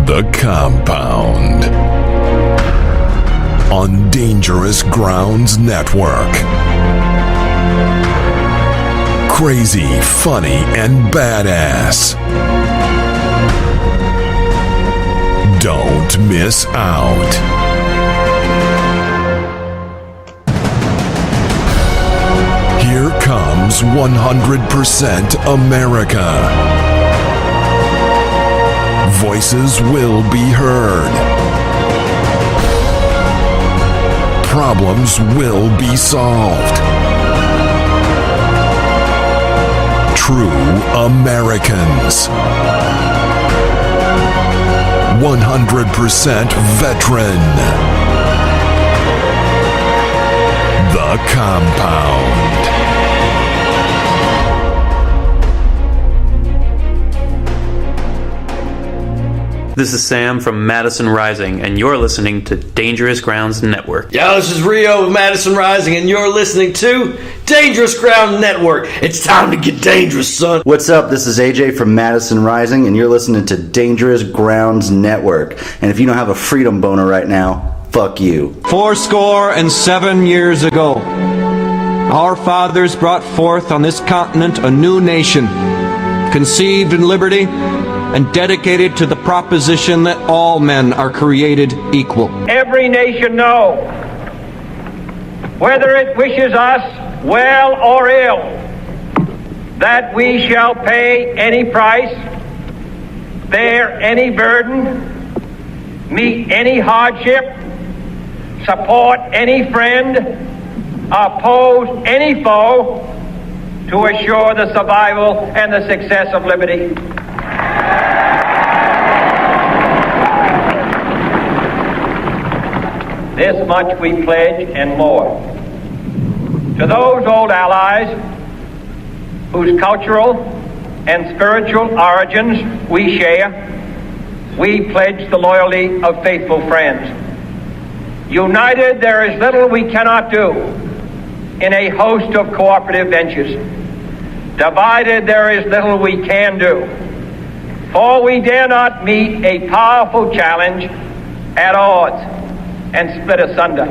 The Compound on Dangerous Grounds Network. Crazy, funny, and badass. Don't miss out. Here comes 100% America. Voices will be heard. Problems will be solved. True Americans. 100% veteran. The Compound. This is Sam from Madison Rising, and you're listening to Dangerous Grounds Network. Yo, this is Rio of Madison Rising, and you're listening to Dangerous Grounds Network. It's time to get dangerous, son. What's up? This is AJ from Madison Rising, and you're listening to Dangerous Grounds Network. And if you don't have a freedom boner right now, fuck you. 77 years ago, our fathers brought forth on this continent a new nation, conceived in liberty and dedicated to the proposition that all men are created equal. Every nation know, whether it wishes us well or ill, that we shall pay any price, bear any burden, meet any hardship, support any friend, oppose any foe, to assure the survival and the success of liberty. This much we pledge and more. To those old allies whose cultural and spiritual origins we share, we pledge the loyalty of faithful friends. United, there is little we cannot do in a host of cooperative ventures. Divided, there is little we can do, for we dare not meet a powerful challenge at odds and split asunder.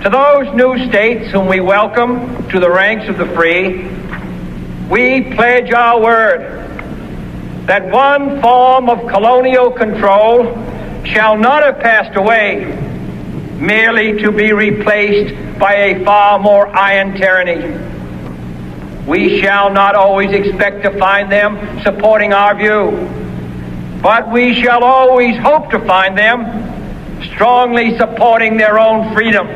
To those new states whom we welcome to the ranks of the free, we pledge our word that one form of colonial control shall not have passed away, merely to be replaced by a far more iron tyranny. We shall not always expect to find them supporting our view, but we shall always hope to find them strongly supporting their own freedom,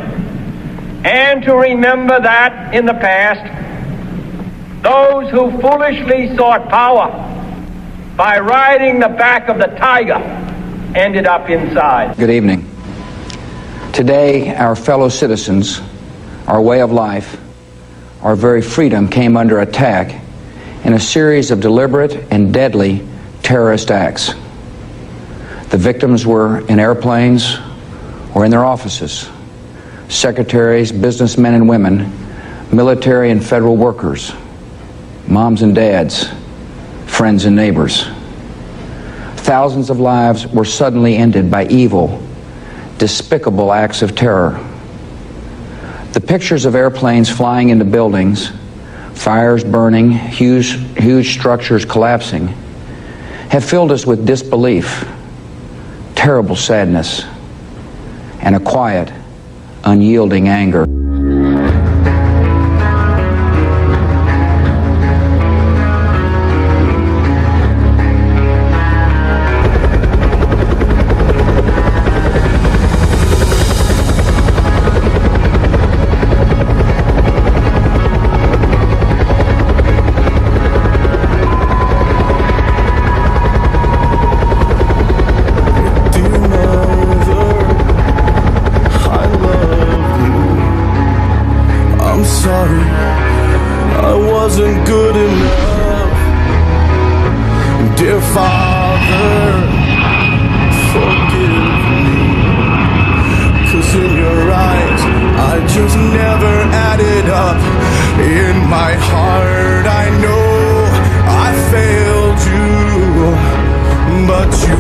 and to remember that in the past, those who foolishly sought power by riding the back of the tiger ended up inside. Good evening. Today, our fellow citizens, our way of life, our very freedom came under attack in a series of deliberate and deadly terrorist acts. The victims were in airplanes or in their offices, secretaries, businessmen and women, military and federal workers, moms and dads, friends and neighbors. Thousands of lives were suddenly ended by evil, despicable acts of terror. The pictures of airplanes flying into buildings, fires burning, huge structures collapsing, have filled us with disbelief, terrible sadness, and a quiet, unyielding anger. But you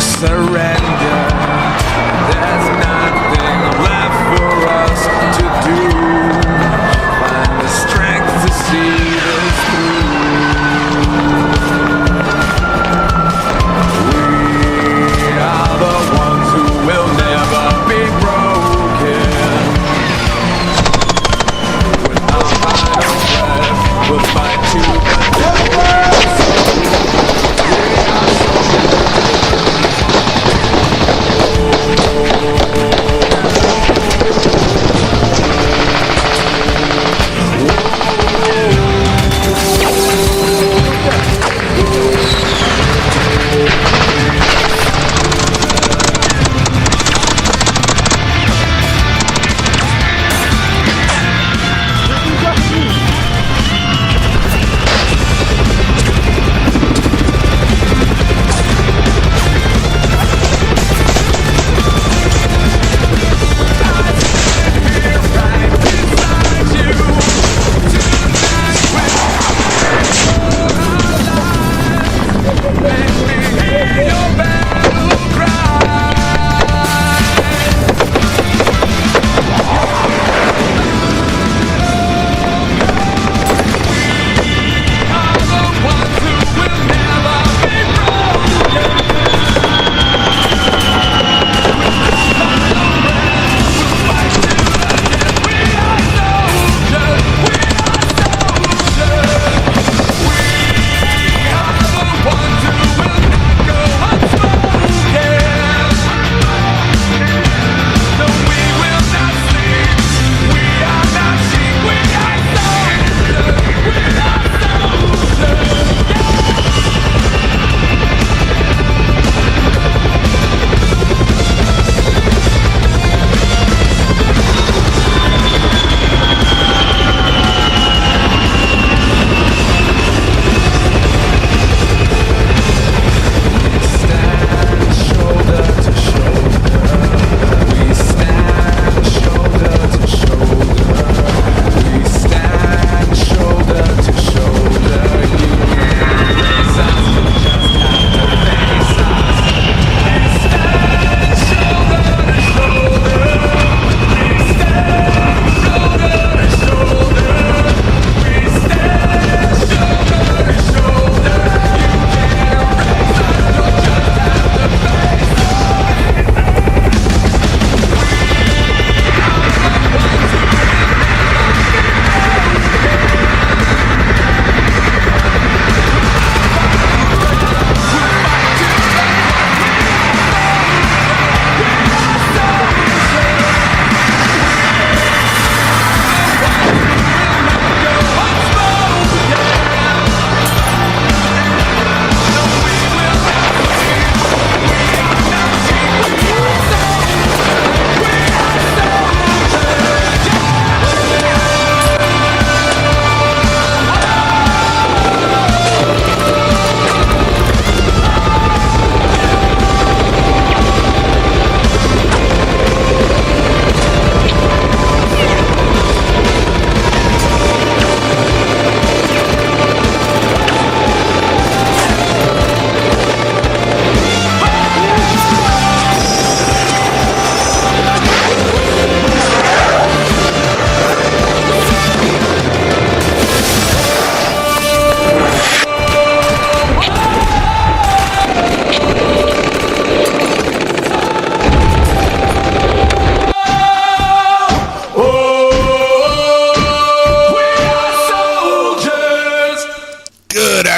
surrender. There's nothing left for us to do. Find the strength to see this through. We are the ones who will never be broken. With our final breath, we'll fight to the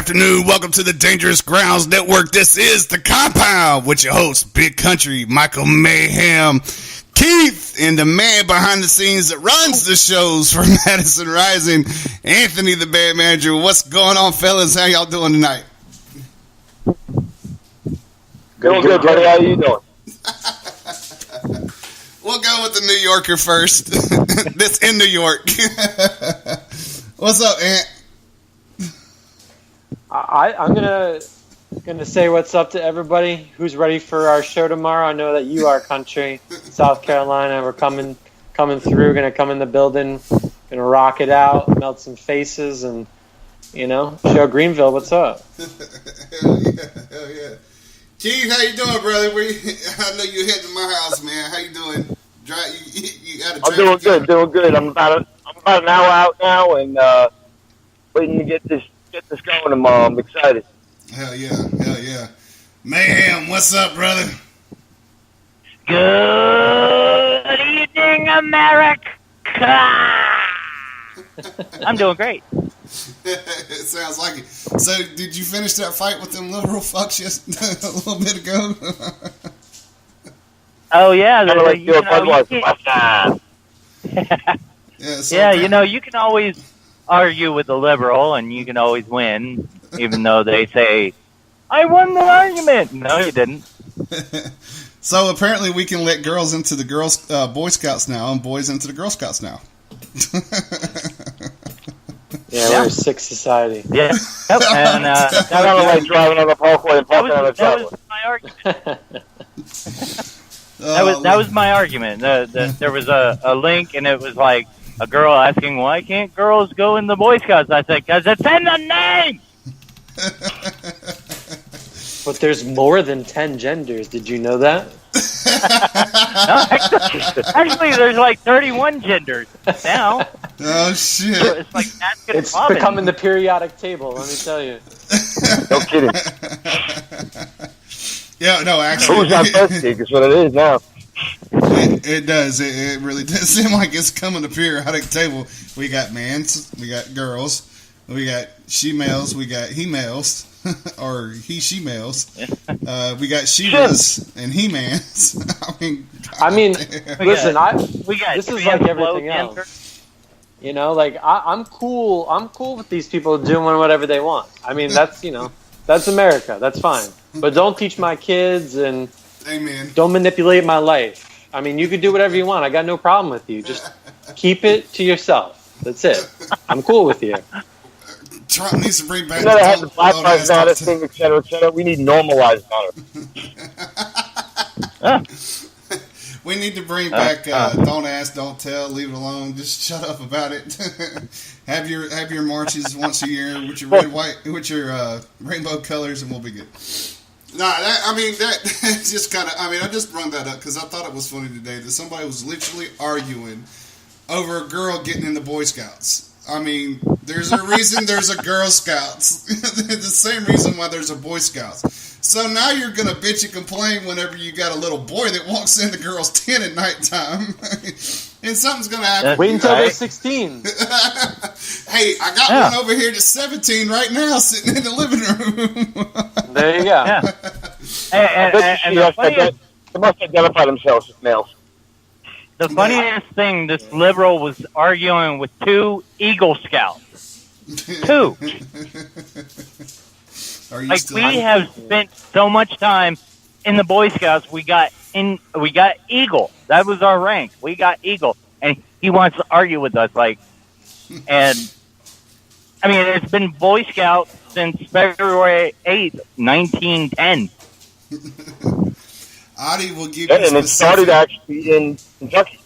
afternoon. Welcome to the Dangerous Grounds Network. This is The Compound with your host, Big Country, Michael Mayhem, Keith, and the man behind the scenes that runs the shows for Madison Rising, Anthony, the band manager. What's going on, fellas? How y'all doing tonight? Doing good, buddy. How you doing? We'll go with the New Yorker first. This in New York. What's up, Ant? I'm gonna say what's up to everybody who's ready for our show tomorrow. I know that you are, Country, South Carolina. We're coming through. Gonna come in the building. Gonna rock it out, melt some faces, and show Greenville what's up. Hell yeah. Keith, how you doing, brother? I know you're heading to my house, man. How you doing? You got a I'm doing good, doing good. I'm about an hour out now, and waiting to get this going tomorrow. I'm excited. Hell yeah. Mayhem, what's up, brother? Good evening, America. I'm doing great. It sounds like it. So, did you finish that fight with them liberal fucks just a little bit ago? Oh yeah, yeah, you know, you can always argue with the liberal, and you can always win, even though they say, "I won the argument." No, you didn't. So apparently, we can let girls into the Boy Scouts now, and boys into the Girl Scouts now. We're a sick society. Yeah. Yep. And I don't like driving on the parkway and parking on the driveway. That was my argument. That was my argument. There was a link, and it was like a girl asking, "Why can't girls go in the Boy Scouts?" I said, "Because it's in the name." But there's more than 10 genders. Did you know that? Actually, there's like 31 genders now. Oh shit! So it's like it's becoming the periodic table. Let me tell you. No kidding. Yeah, no, actually, who's not thirsty? Is what it is now. It does. It really does seem like it's coming to periodic table. We got mans, we got girls, we got she-males, we got he-males, or he-she-males. We got she-mans and he-mans. I mean, listen, we got this is like everything else. You know, like I'm cool. I'm cool with these people doing whatever they want. I mean, that's that's America. That's fine. But don't teach my kids and Amen. Don't manipulate my life. I mean, you could do whatever you want. I got no problem with you. Just keep it to yourself. That's it. I'm cool with you. Trump needs to bring back. We gotta have the Black Lives Matter thing, et cetera. We need normalized honor. We need to bring back don't ask, don't tell, leave it alone. Just shut up about it. have your marches once a year with your red, white, with your rainbow colors, and we'll be good. That's just kind of. I mean, I just brought that up because I thought it was funny today that somebody was literally arguing over a girl getting in the Boy Scouts. I mean, there's a reason there's a Girl Scouts. The same reason why there's a Boy Scouts. So now you're going to bitch and complain whenever you got a little boy that walks in the girls' tent at nighttime. And something's going to happen. Wait until they're 16. Hey, I got one over here that's 17 right now sitting in the living room. There you go. Yeah. And they must identify themselves as males. The funniest thing, this liberal was arguing with two Eagle Scouts. Two. Like, we have spent so much time in the Boy Scouts, we got Eagle. That was our rank. We got Eagle. And he wants to argue with us, like, and, I mean, it's been Boy Scouts since February 8th, 1910. Adi will give you and it started actually in Kentucky.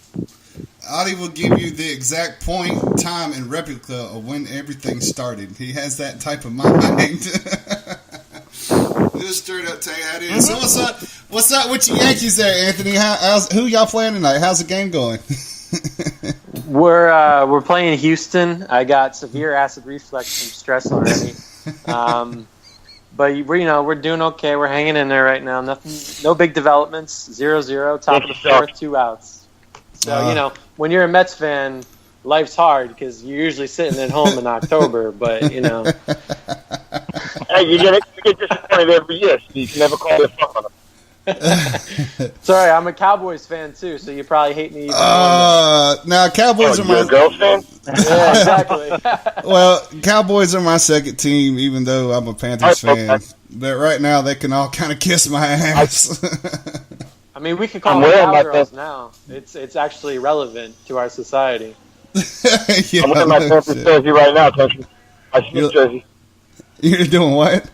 Adi will give you the exact point, time, and replica of when everything started. He has that type of mind. Just straight up tell you how it is. So what's up with you Yankees there, Anthony? Who y'all playing tonight? How's the game going? We're playing Houston. I got severe acid reflux from stress already. But we're doing okay. We're hanging in there right now. No big developments. 0-0, top of the fourth, 2 outs. So when you're a Mets fan, life's hard because you're usually sitting at home in October. But hey, you get disappointed every year. So you can never call it a fuck on them. Sorry, I'm a Cowboys fan too, so you probably hate me even more. Now Cowboys are my girls fan. Yeah, exactly. Well, Cowboys are my second team, even though I'm a Panthers fan. But right now, they can all kind of kiss my ass. I mean, we can call them Cowgirls now. It's actually relevant to our society. I'm wearing my Panthers jersey right now, country. My Smith jersey. You're doing what?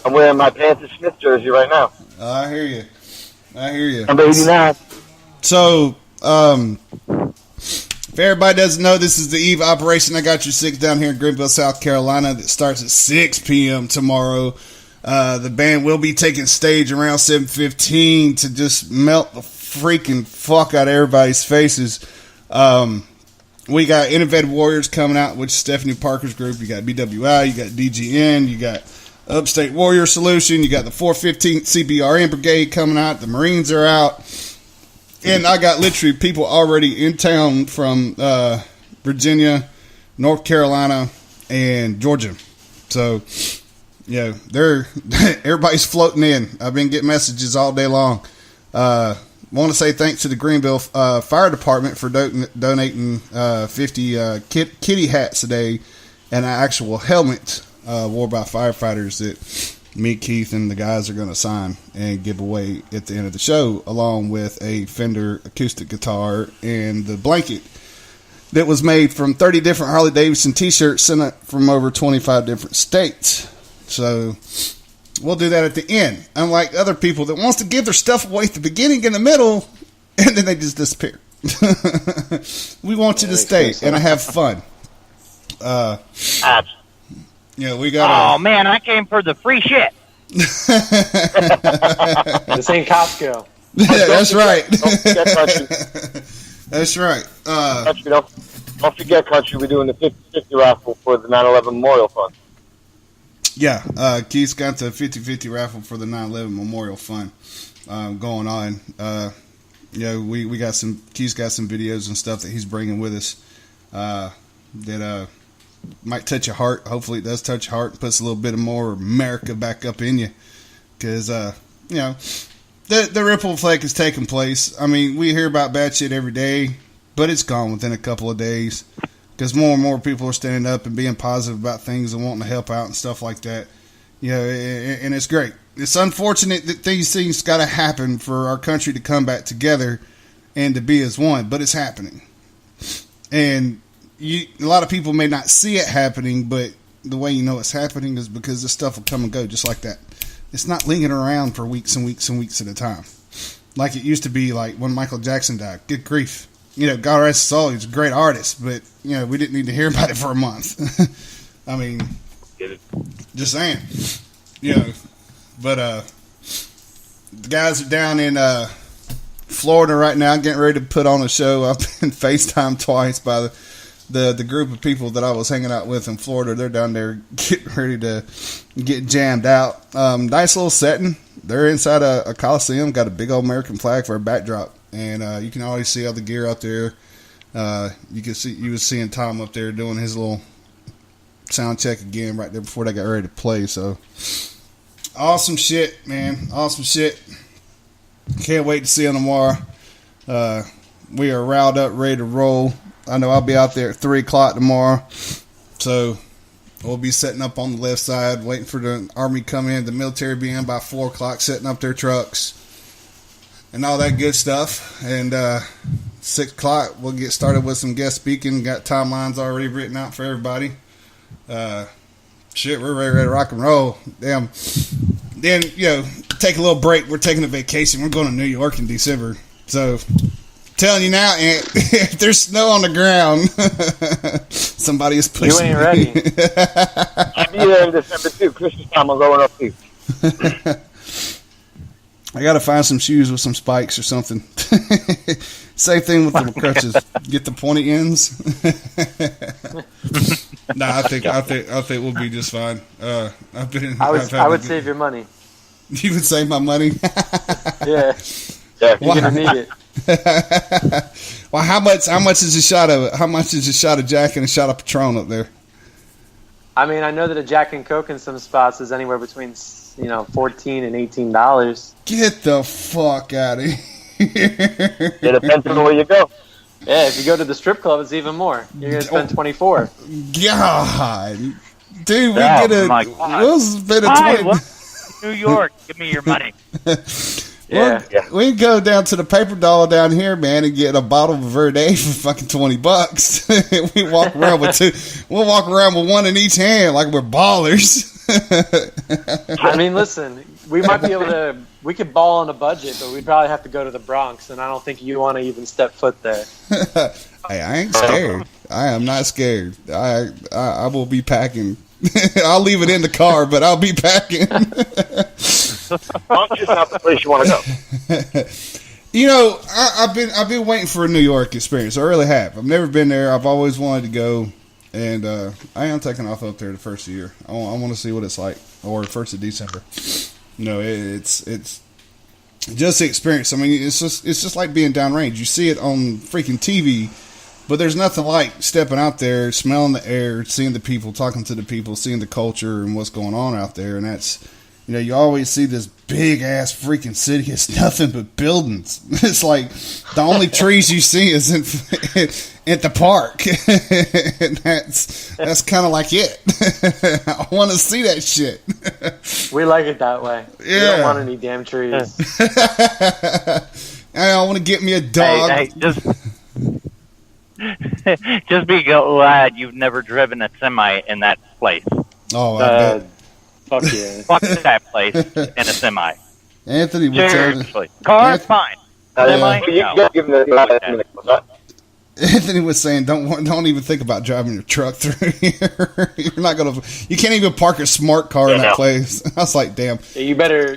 I'm wearing my Panthers Smith jersey right now. I hear you. Number 89. So, if everybody doesn't know, this is the Eve operation. I got your 6 down here in Greenville, South Carolina that starts at 6 p.m. tomorrow. The band will be taking stage around 7:15 to just melt the freaking fuck out of everybody's faces. We got Innovative Warriors coming out, which is Stephanie Parker's group. You got BWI, you got DGN, you got Upstate Warrior Solution, you got the 415th CBRN Brigade coming out. The Marines are out. And I got literally people already in town from Virginia, North Carolina, and Georgia. So, yeah, everybody's floating in. I've been getting messages all day long. Want to say thanks to the Greenville Fire Department for donating 50 kitty hats today and an actual helmet worn by firefighters that me, Keith, and the guys are going to sign and give away at the end of the show, along with a Fender acoustic guitar and the blanket that was made from 30 different Harley Davidson t-shirts sent from over 25 different states. So we'll do that at the end. Unlike other people that wants to give their stuff away at the beginning and the middle, and then they just disappear. We want you to stay and have fun. Yeah, we got. Oh man, I came for the free shit. This ain't Costco. Yeah, that's right. That's right. Country, don't forget, Country, we're doing the 50-50 raffle for the 9/11 Memorial Fund. Yeah, Keith's got the 50-50 raffle for the 9/11 Memorial Fund going on. Yeah, we got some. Keith's got some videos and stuff that he's bringing with us that might touch your heart. Hopefully, it does touch your heart and puts a little bit of more America back up in you, because you know. The ripple effect is taking place. I mean, we hear about bad shit every day, but it's gone within a couple of days because more and more people are standing up and being positive about things and wanting to help out and stuff like that. You know, and it's great. It's unfortunate that these things got to happen for our country to come back together and to be as one, but it's happening. And a lot of people may not see it happening, but the way you know it's happening is because this stuff will come and go just like that. It's not lingering around for weeks and weeks and weeks at a time. Like it used to be, like when Michael Jackson died. Good grief. You know, God rest his soul, he was a great artist, but, you know, we didn't need to hear about it for a month. I mean, just saying. You know, but the guys are down in Florida right now getting ready to put on a show. I've been FaceTimed twice by the group of people that I was hanging out with in Florida. They're down there getting ready to get jammed out. Nice little setting. They're inside a Coliseum, got a big old American flag for a backdrop, and you can always see all the gear out there. You was seeing Tom up there doing his little sound check again right there before they got ready to play. So awesome shit, man. Awesome shit. Can't wait to see them tomorrow. We are riled up, ready to roll. I know I'll be out there at 3 o'clock tomorrow, so we'll be setting up on the left side, waiting for the Army to come in, the military be in by 4 o'clock, setting up their trucks, and all that good stuff. And 6 o'clock, we'll get started with some guest speaking. Got timelines already written out for everybody. Shit, we're ready to rock and roll. Damn. Then, you know, take a little break. We're taking a vacation. We're going to New York in December, so... Telling you now, Aunt, if there's snow on the ground, somebody is pushing. You ain't ready. I'll be there in December too. Christmas time, I'm going up too. I gotta find some shoes with some spikes or something. Same thing with the crutches. Get the pointy ends. Nah, I think we'll be just fine. I would save your money. You would save my money? Yeah. You're gonna need it. Well, how much is a shot of Jack and a shot of Patron up there? I mean, I know that a Jack and Coke in some spots is anywhere between $14 and $18. Get the fuck out of here! It depends on where you go. Yeah, if you go to the strip club, it's even more. You're gonna spend $24. God, dude, we'll spend a 20. New York, give me your money. Yeah. We can go down to the Paper Doll down here, man, and get a bottle of Verde for fucking $20. We'll walk around with one in each hand like we're ballers. I mean, listen, we might be able to. We could ball on a budget, but we'd probably have to go to the Bronx, and I don't think you want to even step foot there. Hey, I ain't scared. I am not scared. I will be packing I'll leave it in the car, but I'll be packing. Monk's just not the place you want to go. You know, I've been waiting for a New York experience. I really have. I've never been there. I've always wanted to go, and I am taking off up there the first of the year. I want to see what it's like, or first of December. You know, it's just the experience. I mean, it's just like being downrange. You see it on freaking TV, but there's nothing like stepping out there, smelling the air, seeing the people, talking to the people, seeing the culture and what's going on out there. And that's, you know, you always see this big ass freaking city. It's nothing but buildings. It's like the only trees you see is at the park. And that's kind of like it. I want to see that shit. We like it that way. Yeah. We don't want any damn trees. I want to get me a dog. Hey, just be glad you've never driven a semi in that place. Oh, I bet. Fuck yeah. Fuck that place in a semi. Anthony would Seriously. Car's fine. Semi? No. Anthony was saying, don't even think about driving your truck through here. You can't even park a smart car in that place. I was like, damn. Yeah, you better,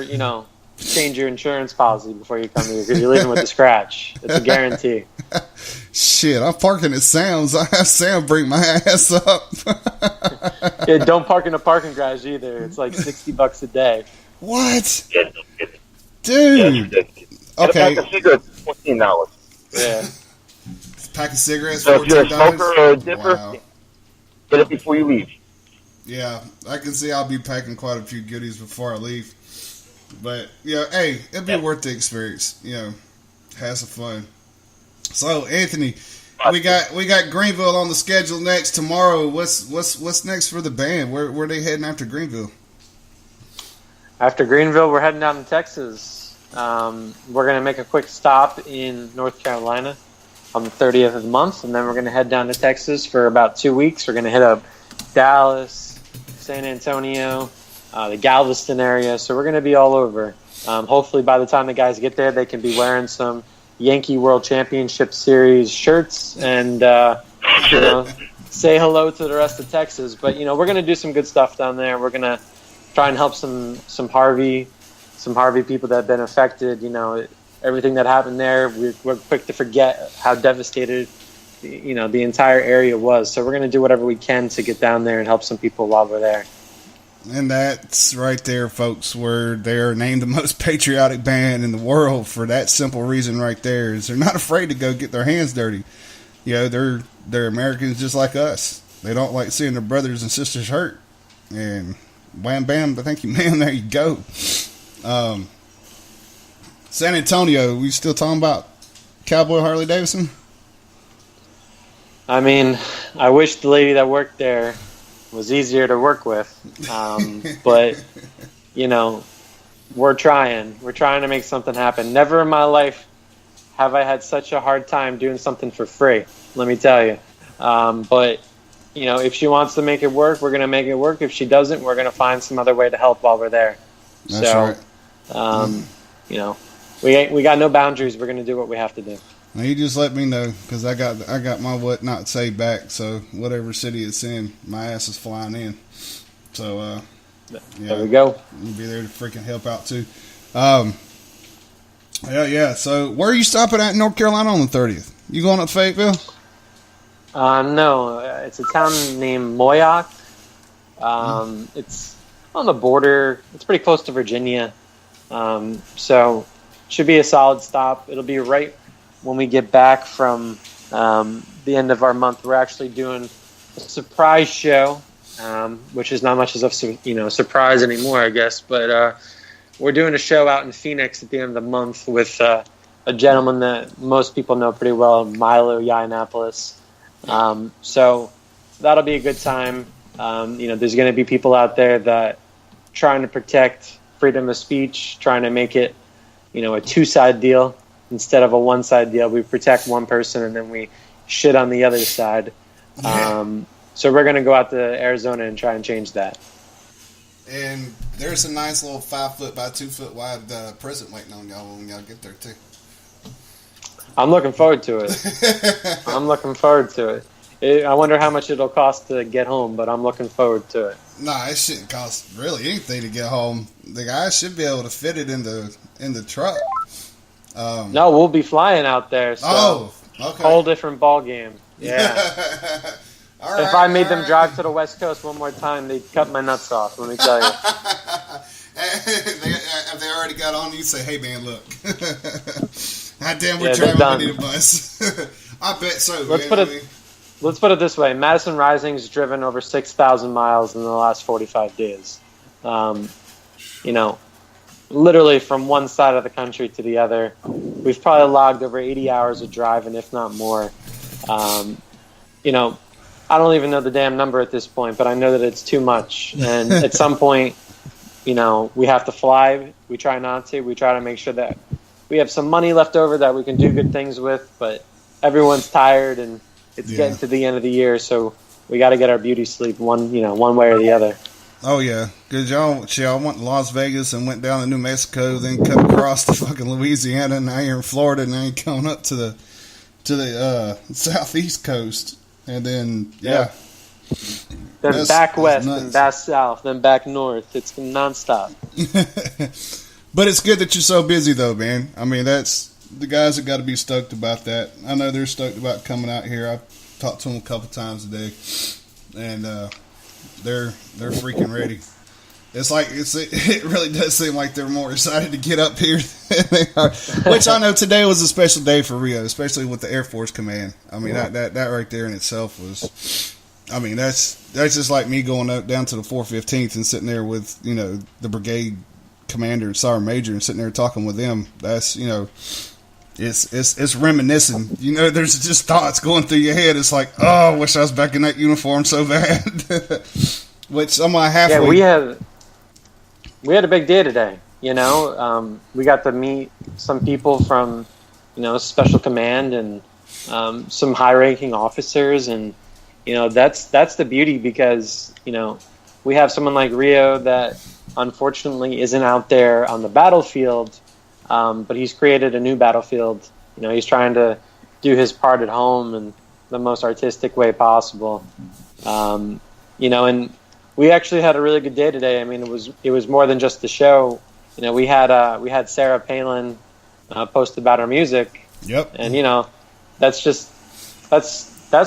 you know, change your insurance policy before you come here because you're leaving with a scratch. It's a guarantee. Shit, I'm parking at Sam's. I have Sam bring my ass up. Yeah, don't park in a parking garage either. It's like $60 a day. What? Yeah, dude. Okay. Pack of cigarettes is $14. Yeah. Pack of cigarettes. So if you're a smoker or a dipper, wow. get it before you leave. Yeah, I can see I'll be packing quite a few goodies before I leave. But yeah, hey, it'd be worth the experience. You know, have some fun. So Anthony, we got Greenville on the schedule next tomorrow. What's next for the band? Where are they heading after Greenville? After Greenville, we're heading down to Texas. We're going to make a quick stop in North Carolina on the 30th of the month, and then we're going to head down to Texas for about 2 weeks. We're going to hit up Dallas, San Antonio, the Galveston area, so we're going to be all over. Hopefully by the time the guys get there, they can be wearing some Yankee World Championship Series shirts and you know, say hello to the rest of Texas. But you know, we're going to do some good stuff down there. We're going to try and help some Harvey people that have been affected. You know, everything that happened there, we're quick to forget how devastated you know the entire area was. So we're going to do whatever we can to get down there and help some people while we're there. And that's right there, folks, where they're named the most patriotic band in the world for that simple reason right there, is they're not afraid to go get their hands dirty. You know, they're Americans just like us. They don't like seeing their brothers and sisters hurt. And wham, bam, but thank you, man, there you go. San Antonio, we still talking about Cowboy Harley Davidson? I mean, I wish the lady that worked there was easier to work with, but you know, we're trying to make something happen. Never in my life have I had such a hard time doing something for free, let me tell you. But you know, if she wants to make it work, we're going to make it work. If she doesn't, we're going to find some other way to help while we're there. That's right. You know, we got no boundaries. We're going to do what we have to do. Now you just let me know, because I got my what not saved back, so whatever city it's in, my ass is flying in. So yeah, there we go. We'll be there to freaking help out too. Yeah. So where are you stopping at in North Carolina on the 30th? You going up to Fayetteville? No, it's a town named Moyock. It's on the border. It's pretty close to Virginia, so should be a solid stop. It'll be right when we get back from the end of our month. We're actually doing a surprise show, which is not much as a surprise anymore, I guess. But we're doing a show out in Phoenix at the end of the month with a gentleman that most people know pretty well, Milo Yiannopoulos. So that'll be a good time. There's going to be people out there that trying to protect freedom of speech, trying to make it, a two-side deal. Instead of a one-side deal, we protect one person and then we shit on the other side. So we're going to go out to Arizona and try and change that. And there's a nice little 5 foot by 2 foot wide present waiting on y'all when y'all get there too. I'm looking forward to it. I wonder how much it'll cost to get home, but I'm looking forward to it. Nah, it shouldn't cost really anything to get home. The guys should be able to fit it in the truck. No, we'll be flying out there. So okay. Whole different ball game. Yeah. If I made them drive to the West Coast one more time, they'd cut my nuts off. Let me tell you. they already got on you. Say, hey man, look. God damn, we're Yeah, driving. done. We need a bus. I bet so. Let's put it this way: Madison Rising's driven over 6,000 miles in the last 45 days. You know, literally from one side of the country to the other. We've probably logged over 80 hours of driving, if not more. You know, I don't even know the damn number at this point, but I know that it's too much. And at some point, you know, we have to fly. We try not to. We try to make sure that we have some money left over that we can do good things with. But everyone's tired, and it's getting to the end of the year, so we got to get our beauty sleep one way or the other. Oh yeah, because y'all went to Las Vegas and went down to New Mexico, then cut across to fucking Louisiana, and now you're in Florida, and now you're coming up to the southeast coast, and then then back west, then back south, then back north. It's nonstop. But it's good that you're so busy, though, man. I mean, that's the guys have got to be stoked about that. I know they're stoked about coming out here. I've talked to them a couple times a day, and they're freaking ready. It's like it really does seem like they're more excited to get up here than they are. Which I know today was a special day for Rio, especially with the Air Force Command. I mean, that right there in itself was. I mean, that's just like me going up down to the 415th and sitting there with the brigade commander and sergeant major and sitting there talking with them. That's it's reminiscing. There's just thoughts going through your head. It's like, oh, I wish I was back in that uniform so bad. Which I'm halfway. Yeah, we had a big day today. We got to meet some people from Special Command and some high-ranking officers, and that's the beauty, because we have someone like Rio that unfortunately isn't out there on the battlefield, but he's created a new battlefield. He's trying to do his part at home in the most artistic way possible. And we actually had a really good day today. I mean, it was more than just the show. We had Sarah Palin post about our music. Yep. And that's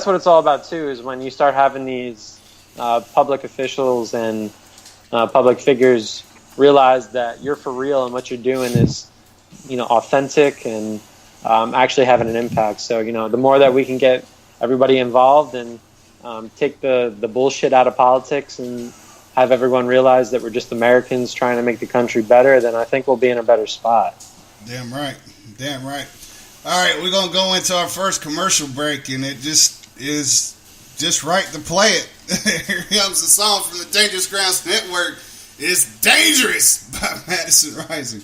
what it's all about too. Is when you start having these public officials and public figures realize that you're for real and what you're doing is authentic and actually having an impact. So the more that we can get everybody involved and take the bullshit out of politics and have everyone realize that we're just Americans trying to make the country better, then I think we'll be in a better spot. Damn right. All right, we're gonna go into our first commercial break, and it just is just right to play it. Here comes the song from the Dangerous Grounds Network. It's Dangerous by Madison Rising.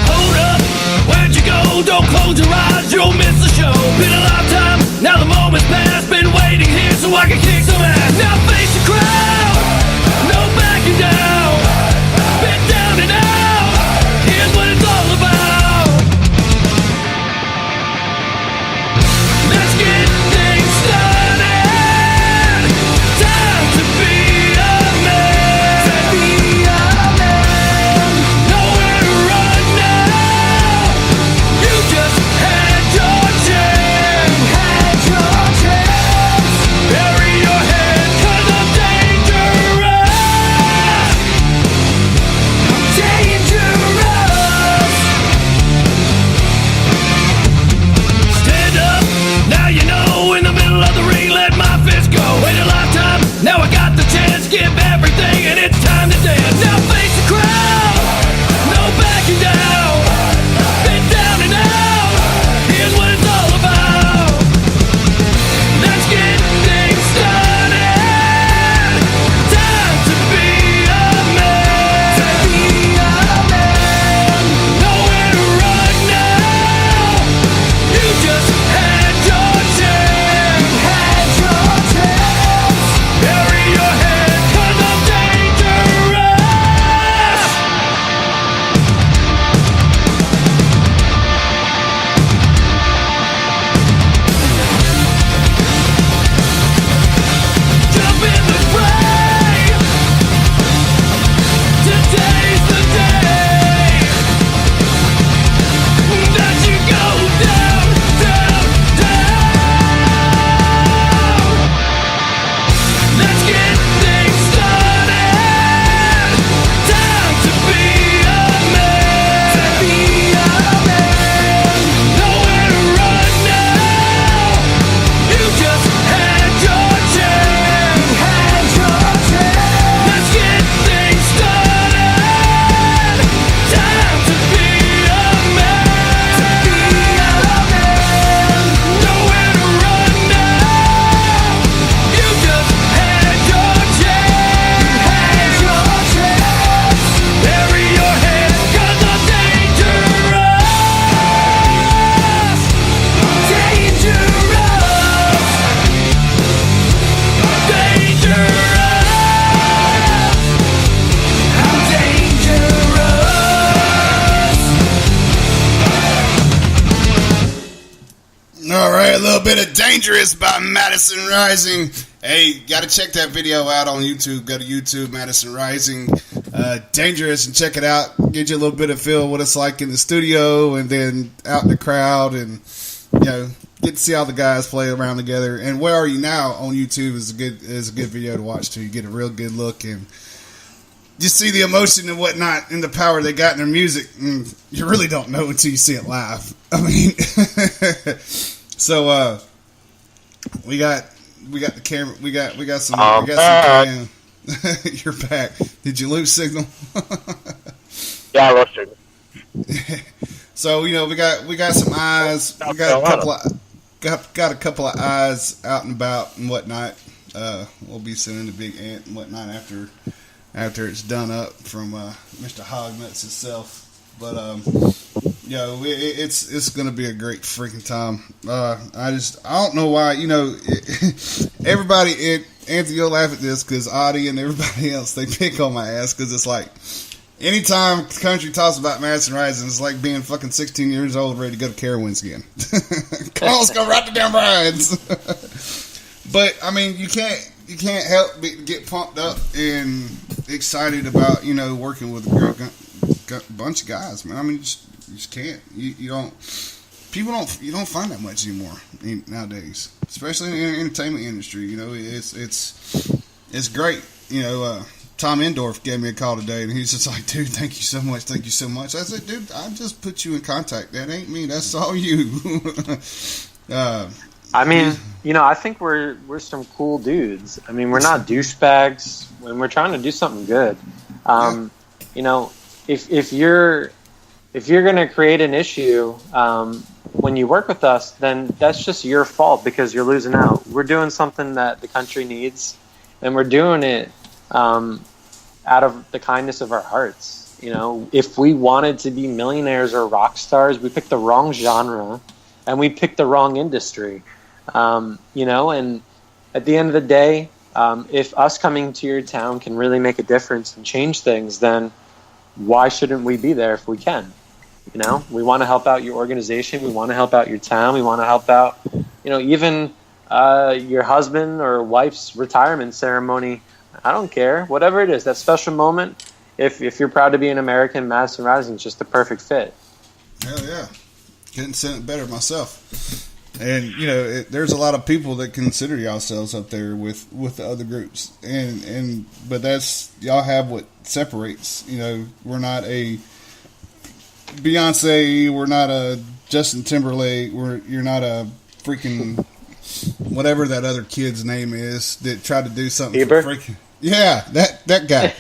Hold up, wait a little bit of Dangerous by Madison Rising. Hey, gotta check that video out on YouTube. Go to YouTube, Madison Rising, Dangerous, and check it out. Get you a little bit of feel what it's like in the studio and then out in the crowd, and get to see how the guys play around together. And Where Are You Now on YouTube is a good video to watch too. You get a real good look and just see the emotion and whatnot and the power they got in their music. And you really don't know until you see it live. I mean, so we got the camera. We got some. Some You're back. Did you lose signal? Yeah, I lost signal. So we got some eyes. We got a couple of eyes out and about and whatnot. We'll be sending the big ant and whatnot after it's done up from Mr. Hognuts himself. But it's gonna be a great freaking time. I don't know why. Everybody, Anthony, you'll laugh at this because Audie and everybody else, they pick on my ass because it's like anytime country talks about Madison Rising, it's like being fucking 16 years old ready to go to Carowinds again. Come on, let's go ride the damn rides. But I mean, you can't help but get pumped up and excited about working with a bunch of guys, man. I mean, you just can't. You don't find that much anymore nowadays, especially in the entertainment industry. It's great. Tom Endorf gave me a call today, and he's just like, dude, thank you so much. I said, dude, I just put you in contact. That ain't me. That's all you. I mean, I think we're some cool dudes. I mean, we're not douchebags when we're trying to do something good. If you're gonna create an issue when you work with us, then that's just your fault because you're losing out. We're doing something that the country needs, and we're doing it out of the kindness of our hearts. If we wanted to be millionaires or rock stars, we picked the wrong genre, and we picked the wrong industry. And at the end of the day, if us coming to your town can really make a difference and change things, then why shouldn't we be there if we can? We want to help out your organization. We want to help out your town. We want to help out, even your husband or wife's retirement ceremony. I don't care. Whatever it is, that special moment, if you're proud to be an American, Madison Rising is just the perfect fit. Hell yeah. Couldn't say it better myself. And there's a lot of people that consider yourselves up there with the other groups, but that's y'all have what separates. We're not a Beyonce, we're not a Justin Timberlake, you're not a freaking whatever that other kid's name is that tried to do something Bieber? for freaking that guy,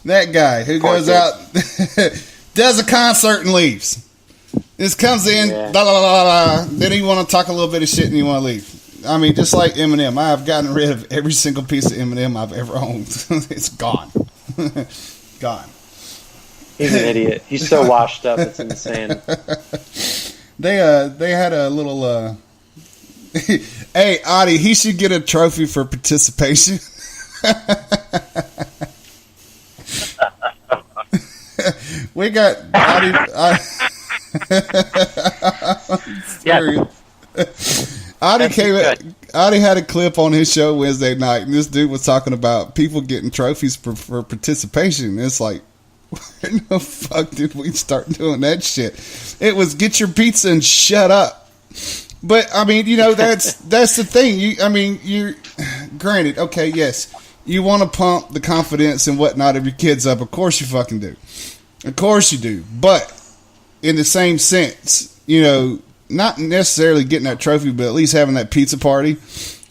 that guy who goes out, does a concert and leaves. This comes in, la la la la. Then you want to talk a little bit of shit and you want to leave. I mean, just like Eminem, I have gotten rid of every single piece of Eminem I've ever owned. It's gone, gone. He's an idiot. He's so washed up, it's insane. They had a little. Hey, Audie, he should get a trophy for participation. We got Audie. Yeah. Audie had a clip on his show Wednesday night, and this dude was talking about people getting trophies for participation. It's like, where the fuck did we start doing that shit? It was get your pizza and shut up. But I mean, that's the thing. You're granted, okay, yes, you want to pump the confidence and whatnot of your kids up. Of course you fucking do. Of course you do. But in the same sense, not necessarily getting that trophy, but at least having that pizza party,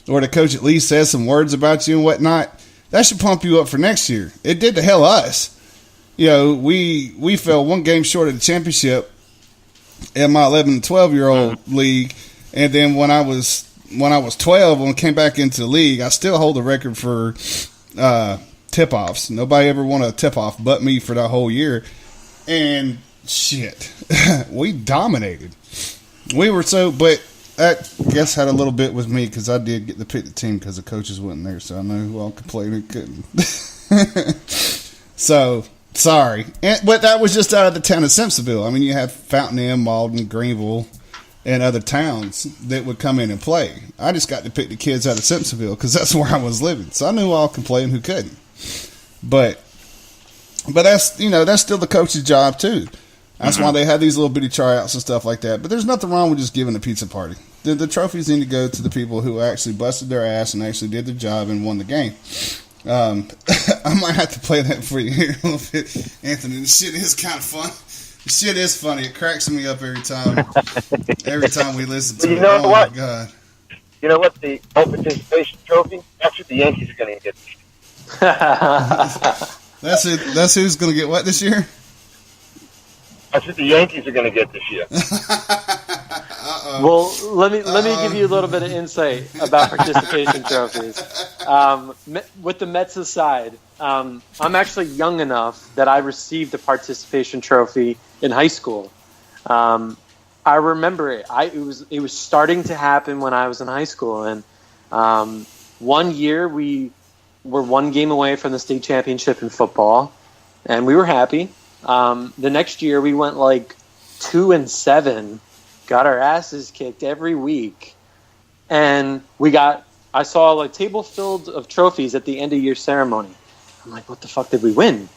or the coach at least says some words about you and whatnot, that should pump you up for next year. It did to hell us. We fell one game short of the championship in my 11 and 12-year-old league, and then when I was 12, when I came back into the league, I still hold the record for tip-offs. Nobody ever won a tip-off but me for that whole year. And shit, we dominated. We were but that I guess had a little bit with me because I did get to pick the team because the coaches wasn't there, so I know who all could play and who couldn't. So sorry, but that was just out of the town of Simpsonville. I mean, you have Fountain Inn, Malden, Greenville, in other towns that would come in and play. I just got to pick the kids out of Simpsonville because that's where I was living. So I knew who all could play and who couldn't. But that's, that's still the coach's job too. That's why they have these little bitty tryouts and stuff like that. But there's nothing wrong with just giving a pizza party. The trophies need to go to the people who actually busted their ass and actually did their job and won the game. I might have to play that for you here a little bit, Anthony. The shit is kind of fun. The shit is funny. It cracks me up every time. Every time we listen to it. Oh what? My God. You know what? The home participation trophy. That's what the Yankees are going to get. That's it. That's who's going to get what this year? That's what the Yankees are going to get this year. Well, let me give you a little bit of insight about participation trophies. With the Mets aside, I'm actually young enough that I received a participation trophy in high school. I remember it. It was starting to happen when I was in high school, and one year we were one game away from the state championship in football, and we were happy. The next year we went like 2-7, got our asses kicked every week, and I saw a table filled of trophies at the end of year ceremony. I'm like, what the fuck did we win?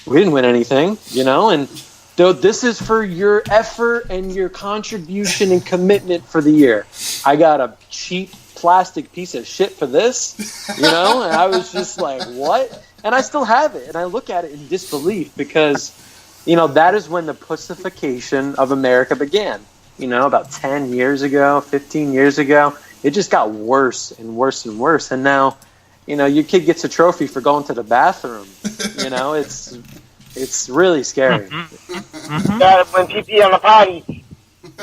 We didn't win anything, and though this is for your effort and your contribution and commitment for the year. I got a cheap plastic piece of shit for this, and I was just like, what? And I still have it, and I look at it in disbelief because, that is when the pussification of America began. About 10 years ago, 15 years ago, it just got worse and worse and worse. And now, your kid gets a trophy for going to the bathroom. It's really scary. Got to win PP on the potty.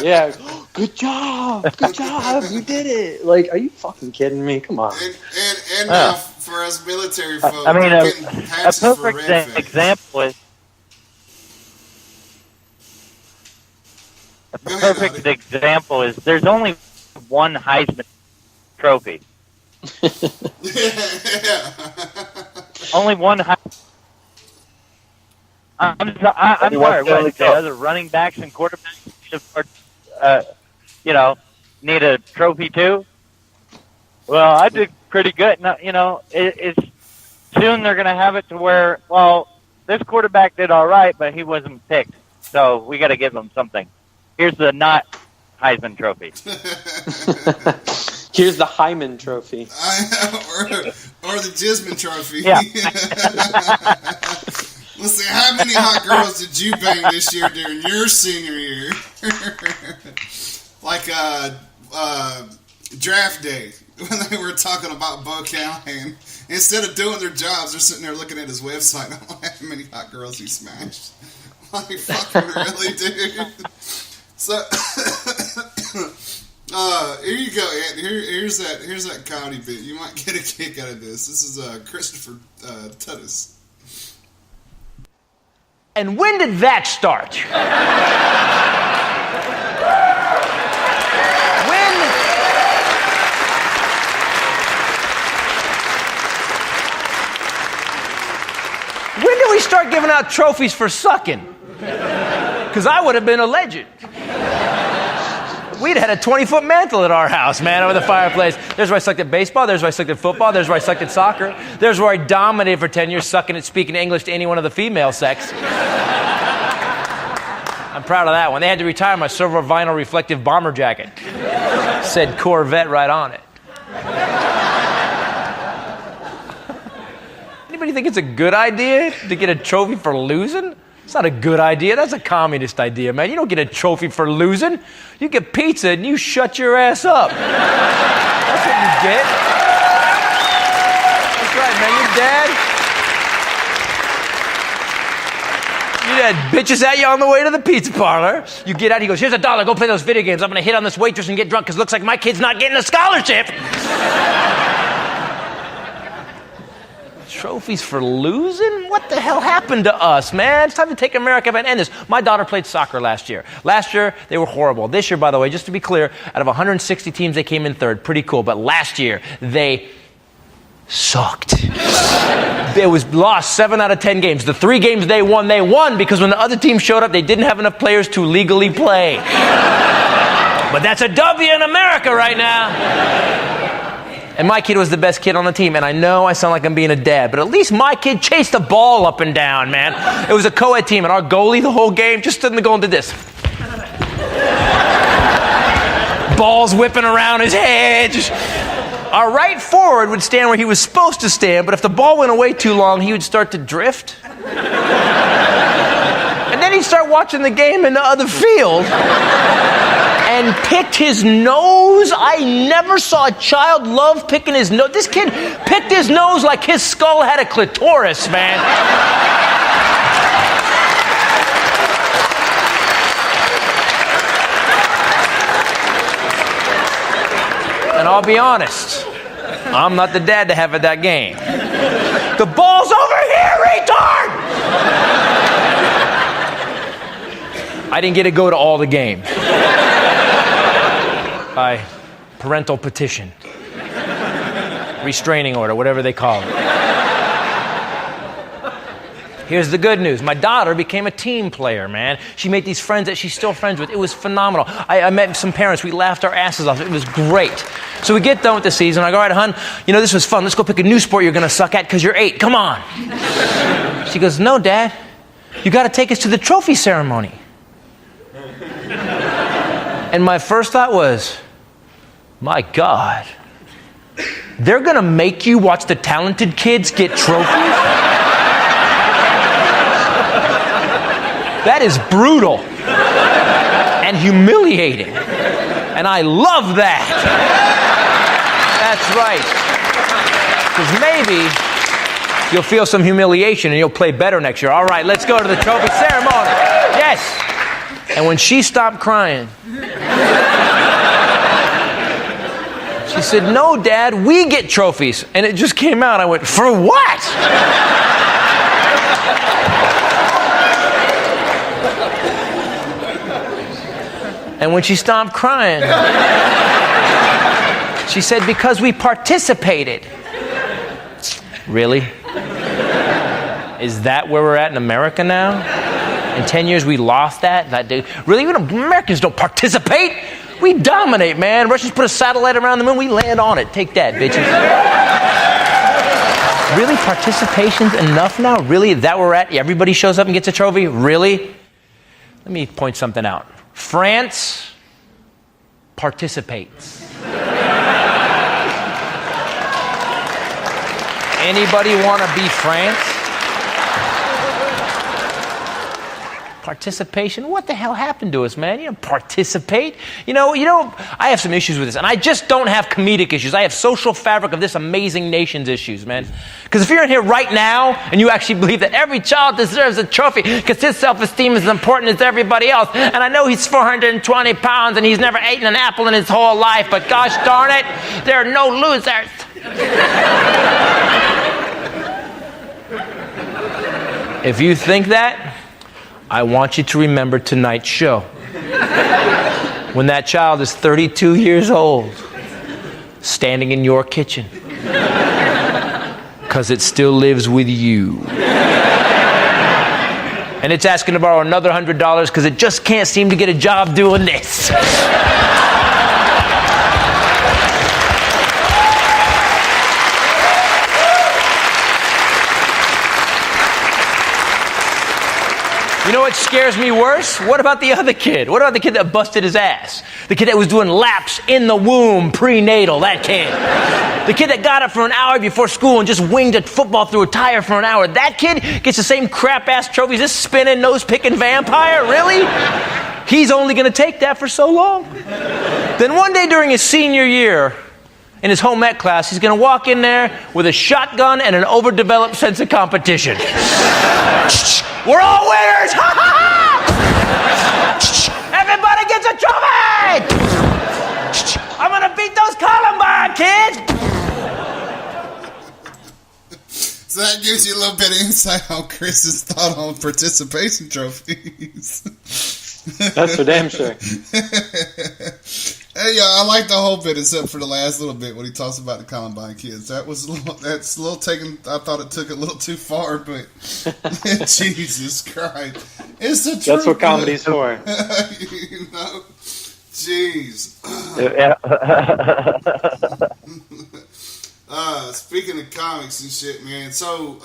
Yeah. Good job. You did it. Like, are you fucking kidding me? Come on. And now for us military folks, I mean, getting a patches for perfect red face. example is there's only one Heisman Trophy. Only one. I'm sorry. What? The other running backs and quarterbacks, need a trophy too. Well, I did pretty good. No, it's soon they're going to have it to where, this quarterback did all right, but he wasn't picked, so we got to give him something. Here's the not Heisman Trophy. Here's the Hyman Trophy. or the Jisman Trophy. Yeah. Let's see, how many hot girls did you bang this year during your senior year? Like draft day, when they were talking about Bo Callahan. Instead of doing their jobs, they're sitting there looking at his website on how many hot girls he smashed. Like, fucking really, dude? So, here you go, Ant. Here's that comedy bit. You might get a kick out of this. This is Christopher Tuttis. And when did that start? When did we start giving out trophies for sucking? Because I would have been a legend. We'd had a 20-foot mantle at our house, man, over the fireplace. There's where I sucked at baseball. There's where I sucked at football. There's where I sucked at soccer. There's where I dominated for 10 years, sucking at speaking English to anyone of the female sex. I'm proud of that one. They had to retire my silver vinyl reflective bomber jacket. Said Corvette right on it. Anybody think it's a good idea to get a trophy for losing? It's not a good idea. That's a communist idea, man. You don't get a trophy for losing. You get pizza and you shut your ass up. That's what you get. That's right, man. Your dad bitches at you on the way to the pizza parlor. You get out, he goes, here's $1, go play those video games. I'm going to hit on this waitress and get drunk because it looks like my kid's not getting a scholarship. Trophies for losing? What the hell happened to us, man? It's time to take America and end this. My daughter played soccer last year. Last year, they were horrible. This year, by the way, just to be clear, out of 160 teams, they came in third. Pretty cool. But last year, they sucked. It was lost 7 out of 10 games. The 3 games they won because when the other team showed up, they didn't have enough players to legally play. But that's a W in America right now. And my kid was the best kid on the team. And I know I sound like I'm being a dad, but at least my kid chased the ball up and down, man. It was a co-ed team, and our goalie the whole game just stood in the goal and did this. Balls whipping around his head. Our right forward would stand where he was supposed to stand, but if the ball went away too long, he would start to drift. And then he'd start watching the game in the other field and picked his nose. I never saw a child love picking his nose. This kid picked his nose like his skull had a clitoris, man. And I'll be honest, I'm not the dad to have at that game. The ball's over here, retard! I didn't get to go to all the games. By parental petition. Restraining order, whatever they call it. Here's the good news. My daughter became a team player, man. She made these friends that she's still friends with. It was phenomenal. I met some parents. We laughed our asses off. It was great. So we get done with the season. I go, all right, hon, this was fun. Let's go pick a new sport you're going to suck at because you're 8. Come on. She goes, no, Dad. You got to take us to the trophy ceremony. And my first thought was, my God, they're going to make you watch the talented kids get trophies? That is brutal and humiliating. And I love that. That's right. Because maybe you'll feel some humiliation and you'll play better next year. All right, let's go to the trophy ceremony. Yes. And when she stopped crying, she said, no, Dad, we get trophies. And it just came out. I went, for what? And when she stopped crying, she said, because we participated. Really? Is that where we're at in America now? In 10 years, we lost that? Really? Even Americans don't participate? We dominate, man. Russians put a satellite around the moon. We land on it. Take that, bitches. Really? Participation's enough now? Really? Is that where we're at? Everybody shows up and gets a trophy? Really? Let me point something out. France participates. Anybody want to be France? Participation? What the hell happened to us, man? You don't participate. I have some issues with this, and I just don't have comedic issues. I have social fabric of this amazing nation's issues, man. Because if you're in here right now and you actually believe that every child deserves a trophy because his self-esteem is as important as everybody else, and I know he's 420 pounds and he's never eaten an apple in his whole life, but gosh darn it, there are no losers. If you think that, I want you to remember tonight's show. When that child is 32 years old, standing in your kitchen, because it still lives with you. And it's asking to borrow another $100 because it just can't seem to get a job doing this. You know what scares me worse? What about the other kid? What about the kid that busted his ass? The kid that was doing laps in the womb prenatal, that kid. The kid that got up for an hour before school and just winged a football through a tire for an hour. That kid gets the same crap-ass trophies this spinning, nose-picking vampire? Really? He's only going to take that for so long. Then one day during his senior year, in his home ec class, he's going to walk in there with a shotgun and an overdeveloped sense of competition. We're all winners! Ha ha ha! Everybody gets a trophy! I'm going to beat those Columbine kids! So that gives you a little bit of insight on Chris's thought on participation trophies. That's for damn sure. Hey, I like the whole bit except for the last little bit when he talks about the Columbine kids. That's a little taken. I thought it took a little too far, but Jesus Christ, it's the truth. That's what comedy's for. Jeez. Speaking of comics and shit, man. So,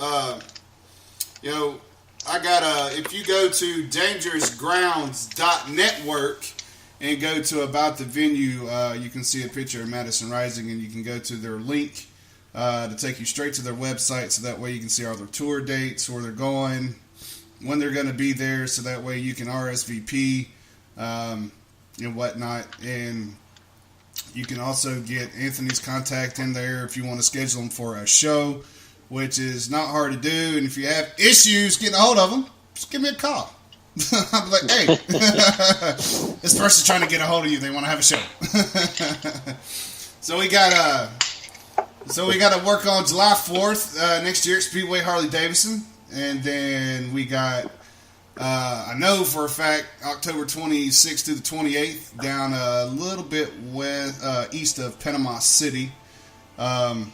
I got if you go to dangerousgrounds.network and go to about the venue, you can see a picture of Madison Rising, and you can go to their link to take you straight to their website, so that way you can see all their tour dates, where they're going, when they're going to be there, so that way you can RSVP and whatnot. And you can also get Anthony's contact in there if you want to schedule him for a show, which is not hard to do. And if you have issues getting a hold of him, just give me a call. I'll be like, hey, this person's trying to get a hold of you. They want to have a show. So we got to work on July 4th next year at Speedway Harley Davidson. And then we got, I know for a fact, October 26th to the 28th, down a little bit east of Panama City, on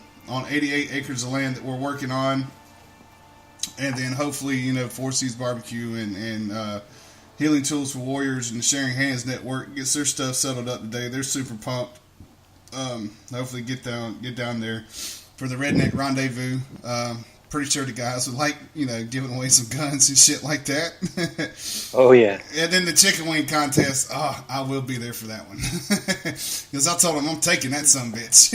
88 acres of land that we're working on. And then hopefully, Four Seas Barbecue and Healing Tools for Warriors and the Sharing Hands Network gets their stuff settled up today. They're super pumped. Hopefully get down there for the Redneck Rendezvous. Pretty sure the guys would like, giving away some guns and shit like that. Oh, yeah. And then the chicken wing contest, I will be there for that one. Because I told them I'm taking that sumbitch.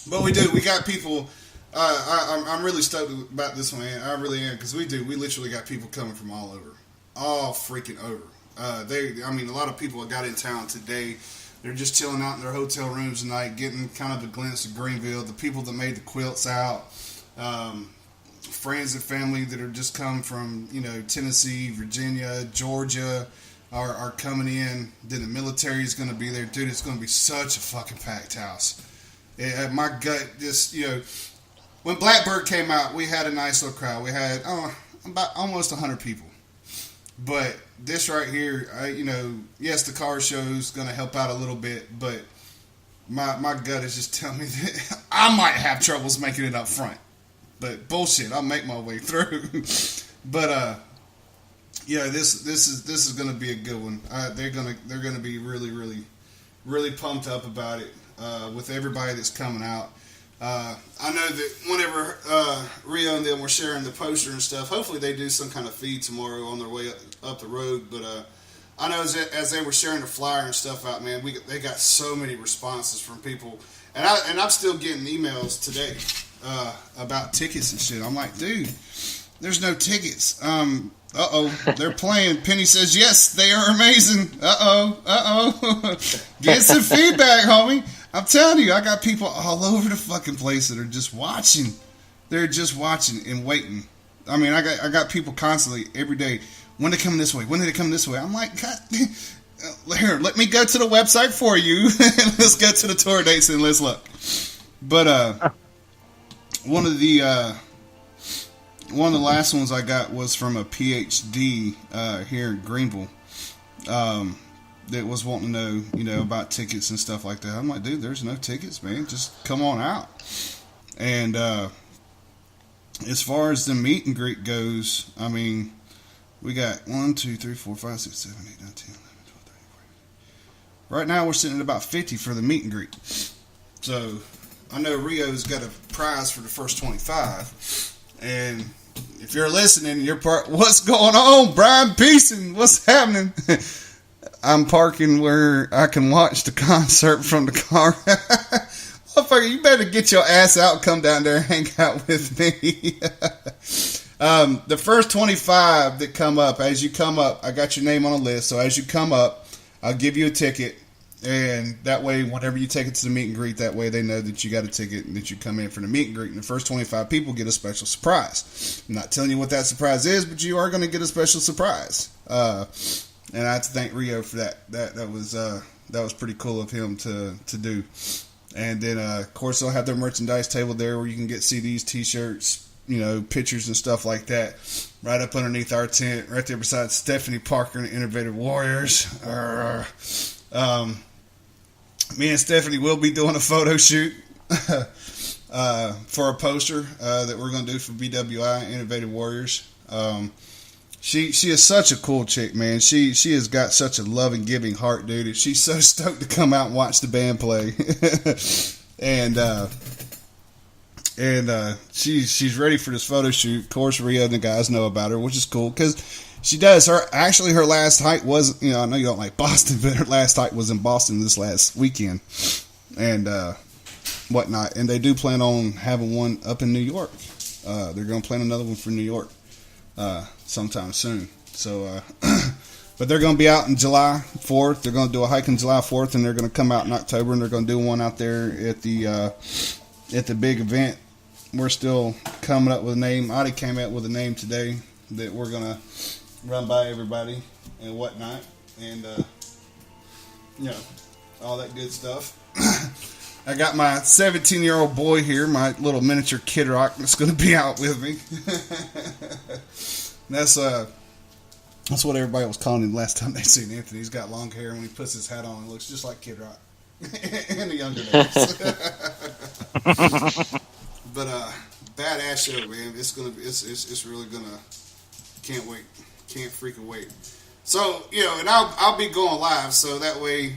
But we got people, I'm really stoked about this one, man. I really am, because we literally got people coming from all freaking over. A lot of people got in town today. They're just chilling out in their hotel rooms tonight, getting kind of a glimpse of Greenville. The people that made the quilts out, friends and family that are just come from, Tennessee, Virginia, Georgia, are coming in. Then the military is going to be there. Dude, it's going to be such a fucking packed house. My gut just, when Blackbird came out, we had a nice little crowd. We had about almost 100 people. But this right here, yes, the car show is going to help out a little bit, but my gut is just telling me that I might have troubles making it up front. But bullshit, I'll make my way through. But this is going to be a good one. They're gonna be really, really, really pumped up about it with everybody that's coming out. I know that whenever Rio and them were sharing the poster and stuff, hopefully they do some kind of feed tomorrow on their way up the road. But I know as they were sharing the flyer and stuff out, man, they got so many responses from people, and I'm still getting emails today about tickets and shit. I'm like, dude, there's no tickets. They're playing. Penny says, yes, they are amazing. Get some feedback, homie. I'm telling you, I got people all over the fucking place that are just watching. They're just watching and waiting. I mean, I got people constantly every day. When they come this way? When did they come this way? I'm like, God, here, let me go to the website for you. Let's go to the tour dates and let's look. But one of the last ones I got was from a PhD here in Greenville. That was wanting to know, about tickets and stuff like that. I'm like, dude, there's no tickets, man. Just come on out. And as far as the meet and greet goes, I mean, we got 1, 2, 3, 4, 5, 6, 7, 8, 9, 10, 11, 12, 13, 14. Right now, we're sitting at about 50 for the meet and greet. So I know Rio's got a prize for the first 25. And if you're listening, you're what's going on, Brian Peason? What's happening? I'm parking where I can watch the concert from the car. Motherfucker, you better get your ass out and come down there and hang out with me. The first 25 that come up, as you come up, I got your name on a list. So as you come up, I'll give you a ticket. And that way, whenever you take it to the meet and greet, that way they know that you got a ticket and that you come in for the meet and greet. And the first 25 people get a special surprise. I'm not telling you what that surprise is, but you are going to get a special surprise. And I have to thank Rio for that. That was pretty cool of him to do. And then, of course, they'll have their merchandise table there where you can get CDs, T-shirts, pictures and stuff like that. Right up underneath our tent, right there beside Stephanie Parker and the Innovative Warriors. Me and Stephanie will be doing a photo shoot for a poster that we're going to do for BWI, Innovative Warriors. She is such a cool chick, man. She has got such a loving, giving heart, dude. She's so stoked to come out and watch the band play, and she's ready for this photo shoot. Of course, Rhea and the guys know about her, which is cool because she does. Her last hike was, I know you don't like Boston, but her last hike was in Boston this last weekend, and whatnot. And they do plan on having one up in New York. They're going to plan another one for New York sometime soon. So, but they're going to be out in July 4th. They're going to do a hike on July 4th, and they're going to come out in October, and they're going to do one out there at the big event. We're still coming up with a name. Adi came out with a name today that we're going to run by everybody and whatnot, and all that good stuff. I got my 17-year-old boy here, my little miniature Kid Rock, that's going to be out with me. That's what everybody was calling him last time they seen Anthony. He's got long hair, and when he puts his hat on, it looks just like Kid Rock in the younger days. But badass show, man. It's really gonna. Can't wait. Can't freaking wait. So and I'll be going live, so that way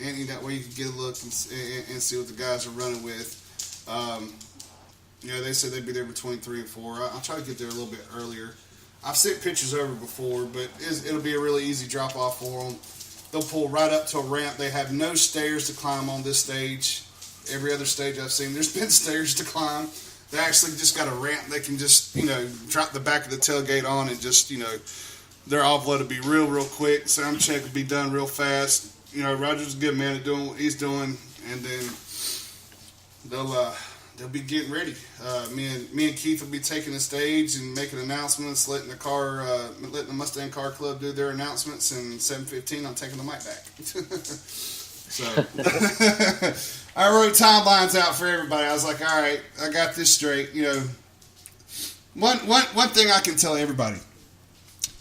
Andy, that way you can get a look and see what the guys are running with. They said they'd be there between 3 and 4. I'll try to get there a little bit earlier. I've sent pictures over before, but it'll be a really easy drop off for them. They'll pull right up to a ramp. They have no stairs to climb on this stage. Every other stage I've seen, there's been stairs to climb. They actually just got a ramp. They can just, drop the back of the tailgate on and just, their offload will be real quick. Sound check will be done real fast. Roger's a good man at doing what he's doing, and then they'll be getting ready. Me and Keith will be taking the stage and making announcements, letting the Mustang Car Club do their announcements, and 7:15 I'm taking the mic back. So I wrote timelines out for everybody. I was like, all right, I got this straight. One thing I can tell everybody: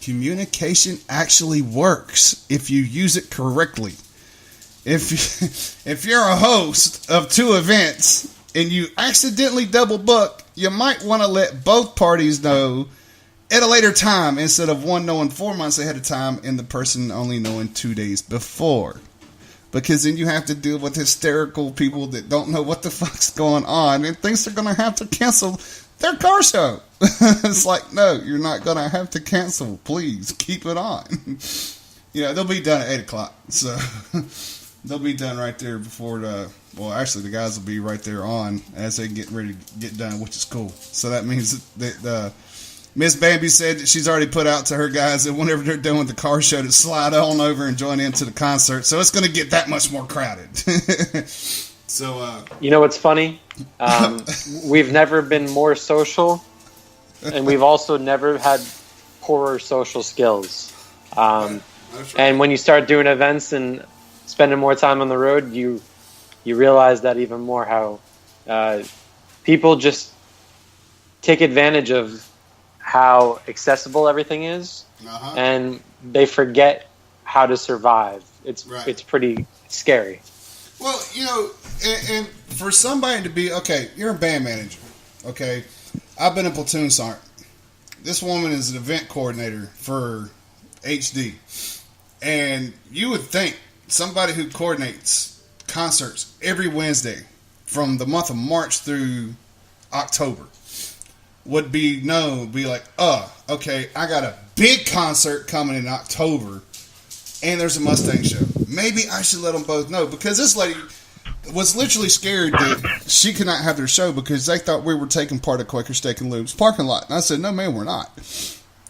communication actually works if you use it correctly. If you're a host of 2 events and you accidentally double book, you might want to let both parties know at a later time instead of one knowing 4 months ahead of time and the person only knowing 2 days before. Because then you have to deal with hysterical people that don't know what the fuck's going on and thinks they're going to have to cancel their car show. It's like, no, you're not going to have to cancel. Please keep it on. They'll be done at 8 o'clock. So they'll be done right there before actually the guys will be right there on as they get ready to get done, which is cool. So that means that Miss Bambi said that she's already put out to her guys that whenever they're done with the car show to slide on over and join into the concert. So it's going to get that much more crowded. So, what's funny? We've never been more social, and we've also never had poorer social skills. And when you start doing events and spending more time on the road, you realize that even more, how people just take advantage of how accessible everything is, and they forget how to survive. It's pretty scary. Well, and for somebody to be, okay, you're a band manager, okay? I've been a platoon sergeant. This woman is an event coordinator for HD. And you would think somebody who coordinates concerts every Wednesday from the month of March through October would be like, okay, I got a big concert coming in October, and there's a Mustang show. Maybe I should let them both know, because this lady was literally scared that she could not have their show because they thought we were taking part of Quaker Steak and Lube's parking lot. And I said, no, man, we're not.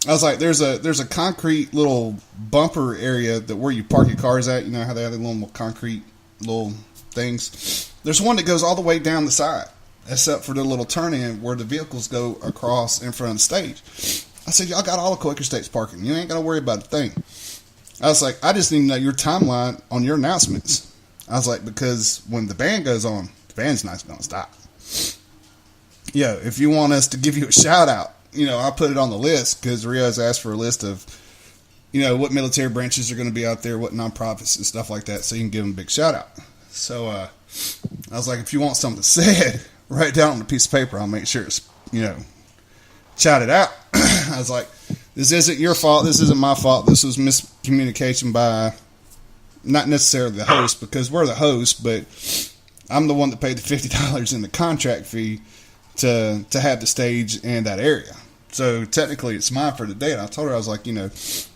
I was like, there's a concrete little bumper area that where you park your cars at. You know how they have the little concrete little things. There's one that goes all the way down the side, except for the little turn-in where the vehicles go across in front of the stage. I said, y'all got all the Quaker States parking. You ain't got to worry about a thing. I was like, I just need to know your timeline on your announcements. I was like, because when the band goes on, the band's not going to stop. If you want us to give you a shout-out, I'll put it on the list, because Rio's asked for a list of, what military branches are going to be out there, what nonprofits and stuff like that, so you can give them a big shout-out. So I was like, if you want something said, write it down on a piece of paper. I'll make sure it's, shout it out. I was like, This isn't your fault. This isn't my fault. This was miscommunication by not necessarily the host, because we're the host, but I'm the one that paid the $50 in the contract fee to have the stage in that area. So technically it's mine for the day. And I told her, I was like, you know,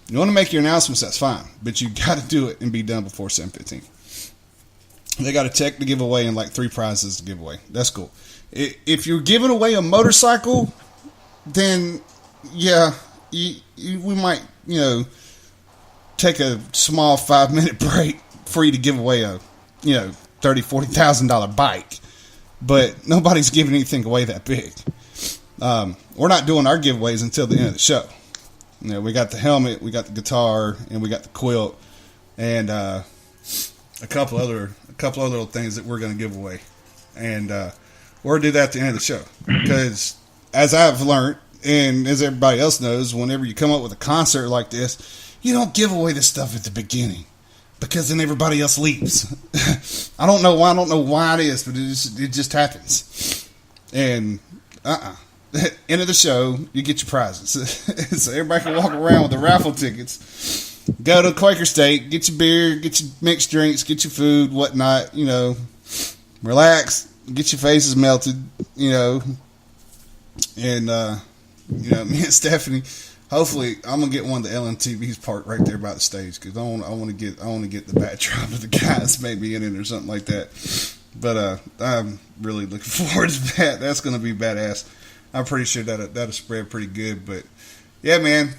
you want to make your announcements, that's fine, but you got to do it and be done before 7:15. They got a check to give away and like 3 prizes to give away. That's cool. If you're giving away a motorcycle, then yeah, we might, you know, take a small 5-minute break for you to give away a, you know, $30,000-$40,000 bike. But nobody's giving anything away that big. We're not doing our giveaways until the end of the show. You know, we got the helmet, we got the guitar, and we got the quilt, and a couple other little things that we're going to give away. And we're going to do that at the end of the show. Because as I've learned, and as everybody else knows, whenever you come up with a concert like this, you don't give away this stuff at the beginning, because then everybody else leaves. I don't know why it is, but it just happens. And end of the show, you get your prizes. So everybody can walk around with the raffle tickets. Go to Quaker Steak, get your beer, get your mixed drinks, get your food, whatnot. You know, relax, get your faces melted. You know, and you know, me and Stephanie. Hopefully, I'm gonna get one of the LMTVs parked right there by the stage, because I want to get the backdrop of the guys maybe in it or something like that. But I'm really looking forward to that. That's gonna be badass. I'm pretty sure that'll spread pretty good. But yeah, man,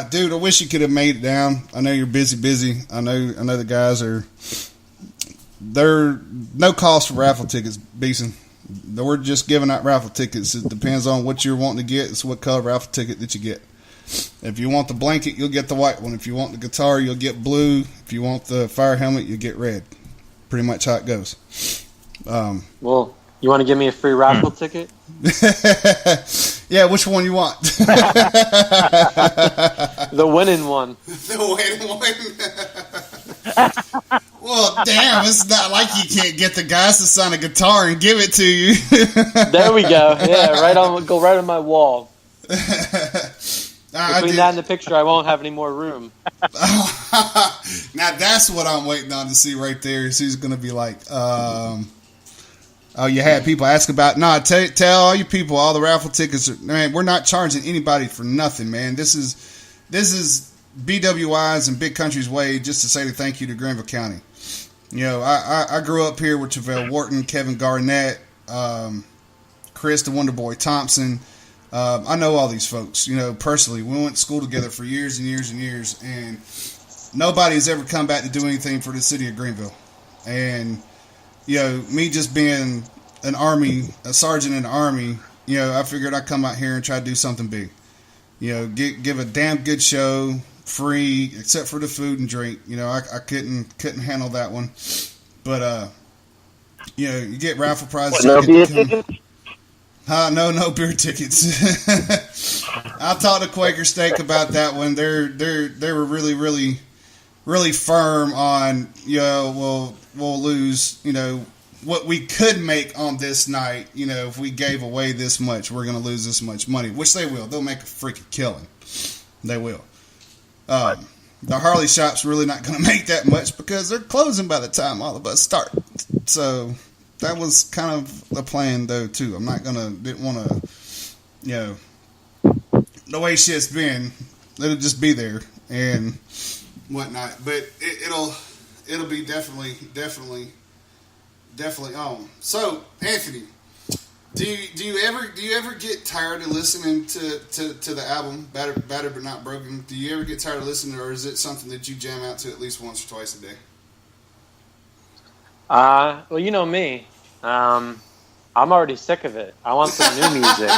dude, I wish you could have made it down. I know you're busy. I know the guys are. They're no cost for raffle tickets, Beeson. We're just giving out raffle tickets. It depends on what you're wanting to get. It's what color raffle ticket that you get. If you want the blanket, you'll get the white one. If you want the guitar, you'll get blue. If you want the fire helmet, you'll get red. Pretty much how it goes. Well, you want to give me a free raffle ticket? Yeah, which one you want? The winning one. The winning one. Well, damn, it's not like you can't get the guys to sign a guitar and give it to you. There we go. Yeah, go right on my wall. Between that and the picture, I won't have any more room. Now that's what I'm waiting on to see right there. Is who's going to be like, oh, you had people ask about. No, tell all you people, all the raffle tickets. Man, we're not charging anybody for nothing, man. This is BWI's and Big Country's way just to say thank you to Granville County. You know, I grew up here with Travell Wharton, Kevin Garnett, Chris the Wonder Boy Thompson. I know all these folks, you know, personally. We went to school together for years and years and years, and nobody has ever come back to do anything for the city of Greenville. And, you know, me just being a sergeant in the Army, you know, I figured I'd come out here and try to do something big. You know, give a damn good show, free, except for the food and drink. You know, I couldn't handle that one. But, you know, you get raffle prizes. No beer tickets? No beer tickets. I talked to Quaker Steak about that one. They were really firm on, you know, we'll lose, you know, what we could make on this night. You know, if we gave away this much, we're going to lose this much money, which they will. They'll make a freaking killing. They will. The Harley shop's really not going to make that much because they're closing by the time all of us start. So that was kind of the plan, though, too. Didn't want to, you know, the way shit's been, it'll just be there and whatnot. But it'll be definitely on. So, Anthony, do you ever get tired of listening to the album Battered But Not Broken? Do you ever get tired of listening, or is it something that you jam out to at least once or twice a day? Well, you know me. I'm already sick of it. I want some new music.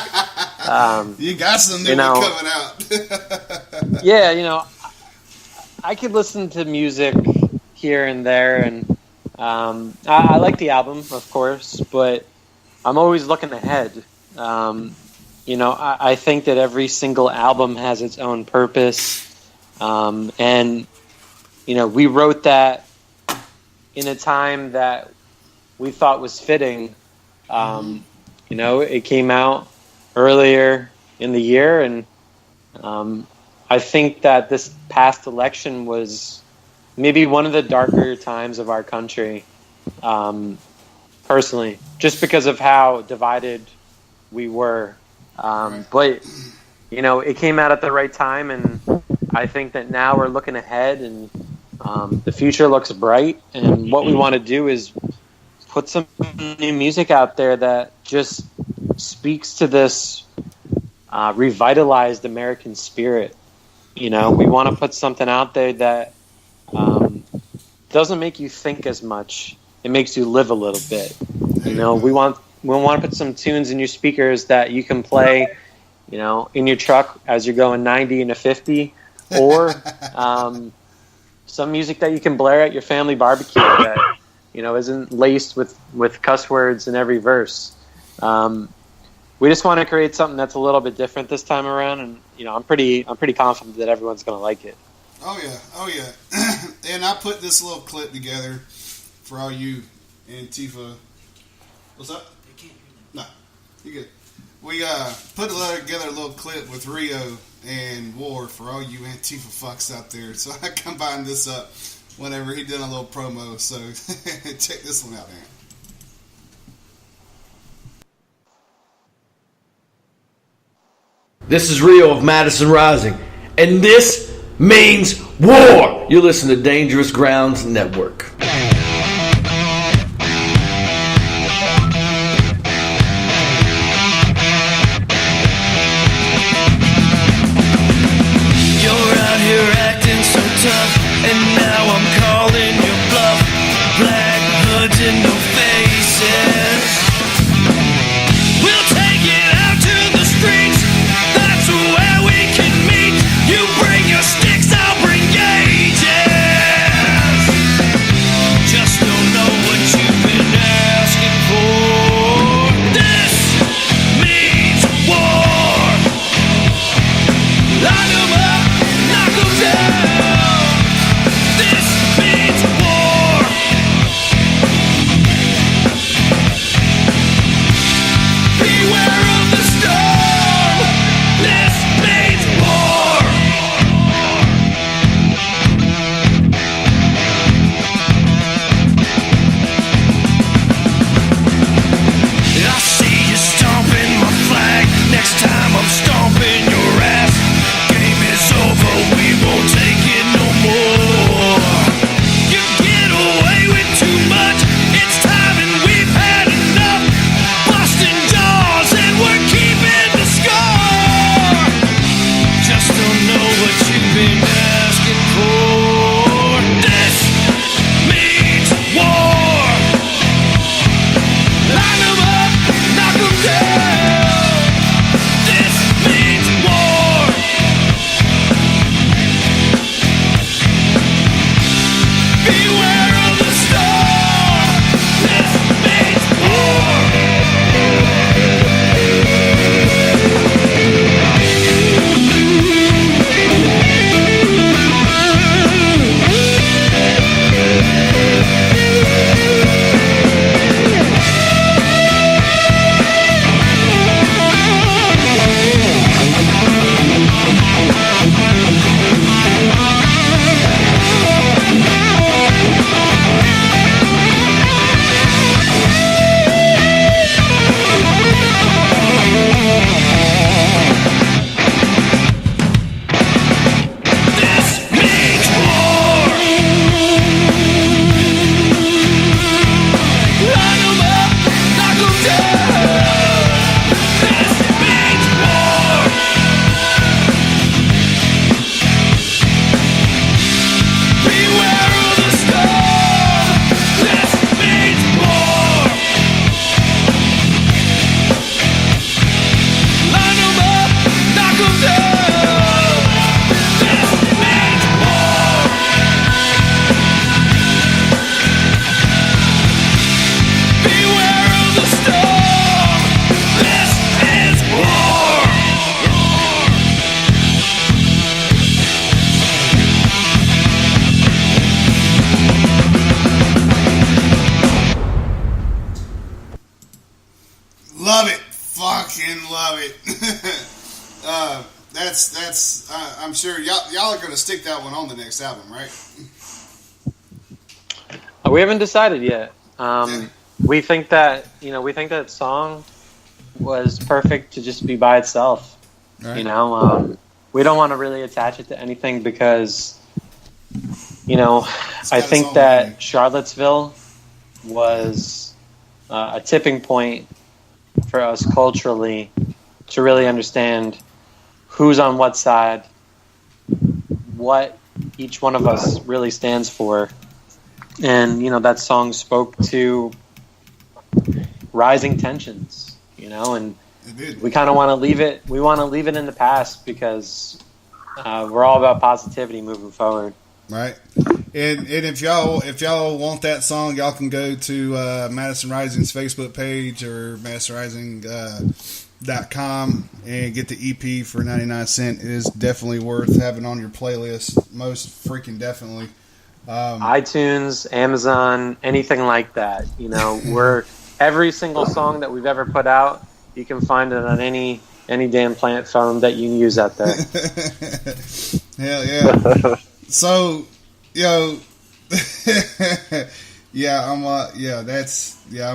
You got some new one coming out. Yeah, you know, I could listen to music here and there, and I like the album, of course, but I'm always looking ahead. You know, I think that every single album has its own purpose, and you know, we wrote that in a time that we thought was fitting. You know, it came out earlier in the year, and I think that this past election was maybe one of the darker times of our country, personally, just because of how divided we were. But, you know, it came out at the right time, and I think that now we're looking ahead, and the future looks bright, and what we want to do is put some new music out there that just speaks to this revitalized American spirit. You know, we want to put something out there that doesn't make you think as much. It makes you live a little bit. You know, we want to put some tunes in your speakers that you can play, you know, in your truck as you're going 90 and a 50, or some music that you can blare at your family barbecue that, you know, isn't laced with cuss words in every verse. We just want to create something that's a little bit different this time around, and you know, I'm pretty confident that everyone's going to like it. Oh yeah. And I put this little clip together for all you Antifa. What's up? No, you good. We put together a little clip with Rio and War for all you Antifa fucks out there. So I combined this up whenever he did a little promo. So check this one out, man. This is Rio of Madison Rising, and this means war. You're listening to Dangerous Grounds Network. You're out here acting so tough, and now I'm calling your bluff. Black hoods and no faces. We'll take it out to the streets. That's where we can meet. You bring your sticks, I'll bring gauges. Just don't know what you've been asking for. This means war. Line 'em up, knock 'em down. This means war. Beware of the storm. This means war. I see you stomping my flag. Next time I'm stomping your ass. Game is over, we won't take it no more. You get away with too much. It's time and we've had enough. Busting jaws and we're keeping the score. Just don't know what you've been asking for. This means war. Line 'em up, knock 'em down. This means war. Beware of the storm. This means war. This means war. Line 'em up, knock 'em down. This means war. Beware of the storm. This means war. Line 'em up, knock 'em down. This means war. Beware of the storm. This is war. Love it, fucking love it. I'm sure y'all are gonna stick that one on the next album, right? We haven't decided yet. We think that song was perfect to just be by itself. Right. You know, we don't want to really attach it to anything because, you know, I think that Charlottesville was a tipping point for us culturally to really understand who's on what side, what each one of us really stands for. And, you know, that song spoke to rising tensions, you know, and we kind of want to leave it. We want to leave it in the past because we're all about positivity moving forward. Right. And if y'all want that song, y'all can go to Madison Rising's Facebook page or MadisonRising.com and get the EP for 99 cents. It is definitely worth having on your playlist. Most freaking definitely. iTunes, Amazon, anything like that. You know, every single song that we've ever put out, you can find it on any damn platform that you can use out there. Hell yeah. So, I'm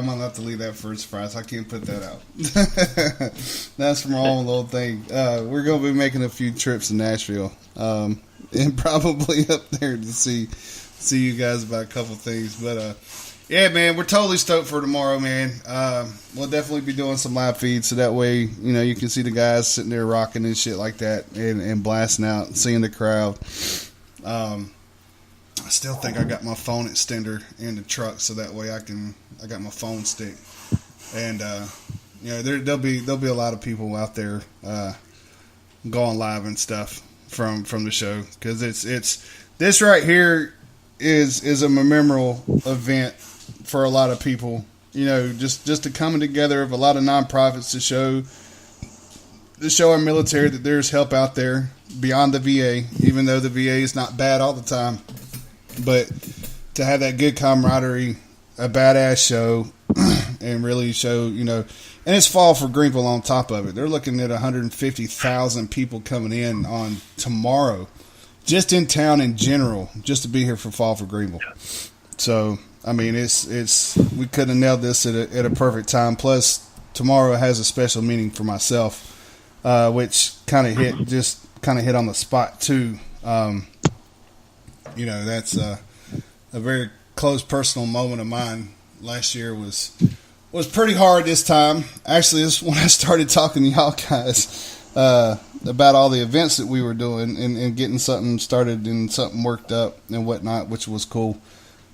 gonna have to leave that for a surprise. I can't put that out. That's from our own little thing. We're gonna be making a few trips to Nashville, and probably up there to see you guys about a couple things. But yeah, man, we're totally stoked for tomorrow, man. We'll definitely be doing some live feeds so that way, you know, you can see the guys sitting there rocking and shit like that and blasting out and seeing the crowd. I still think I got my phone extender in the truck so that way I got my phone stick. And you know, there'll be a lot of people out there going live and stuff from the show, because it's this right here is a memorable event for a lot of people. You know, just the coming together of a lot of nonprofits to show our military that there's help out there beyond the VA, even though the VA is not bad all the time. But to have that good camaraderie, a badass show, and really show, you know, and it's fall for Greenville on top of it. They're looking at 150,000 people coming in on tomorrow, just in town in general, just to be here for fall for Greenville. So, I mean, it's we could have nailed this at a perfect time. Plus, tomorrow has a special meaning for myself, which kind of hit on the spot too. You know, that's a very close personal moment of mine. Last year was pretty hard this time. Actually, this is when I started talking to y'all guys about all the events that we were doing and getting something started and something worked up and whatnot, which was cool.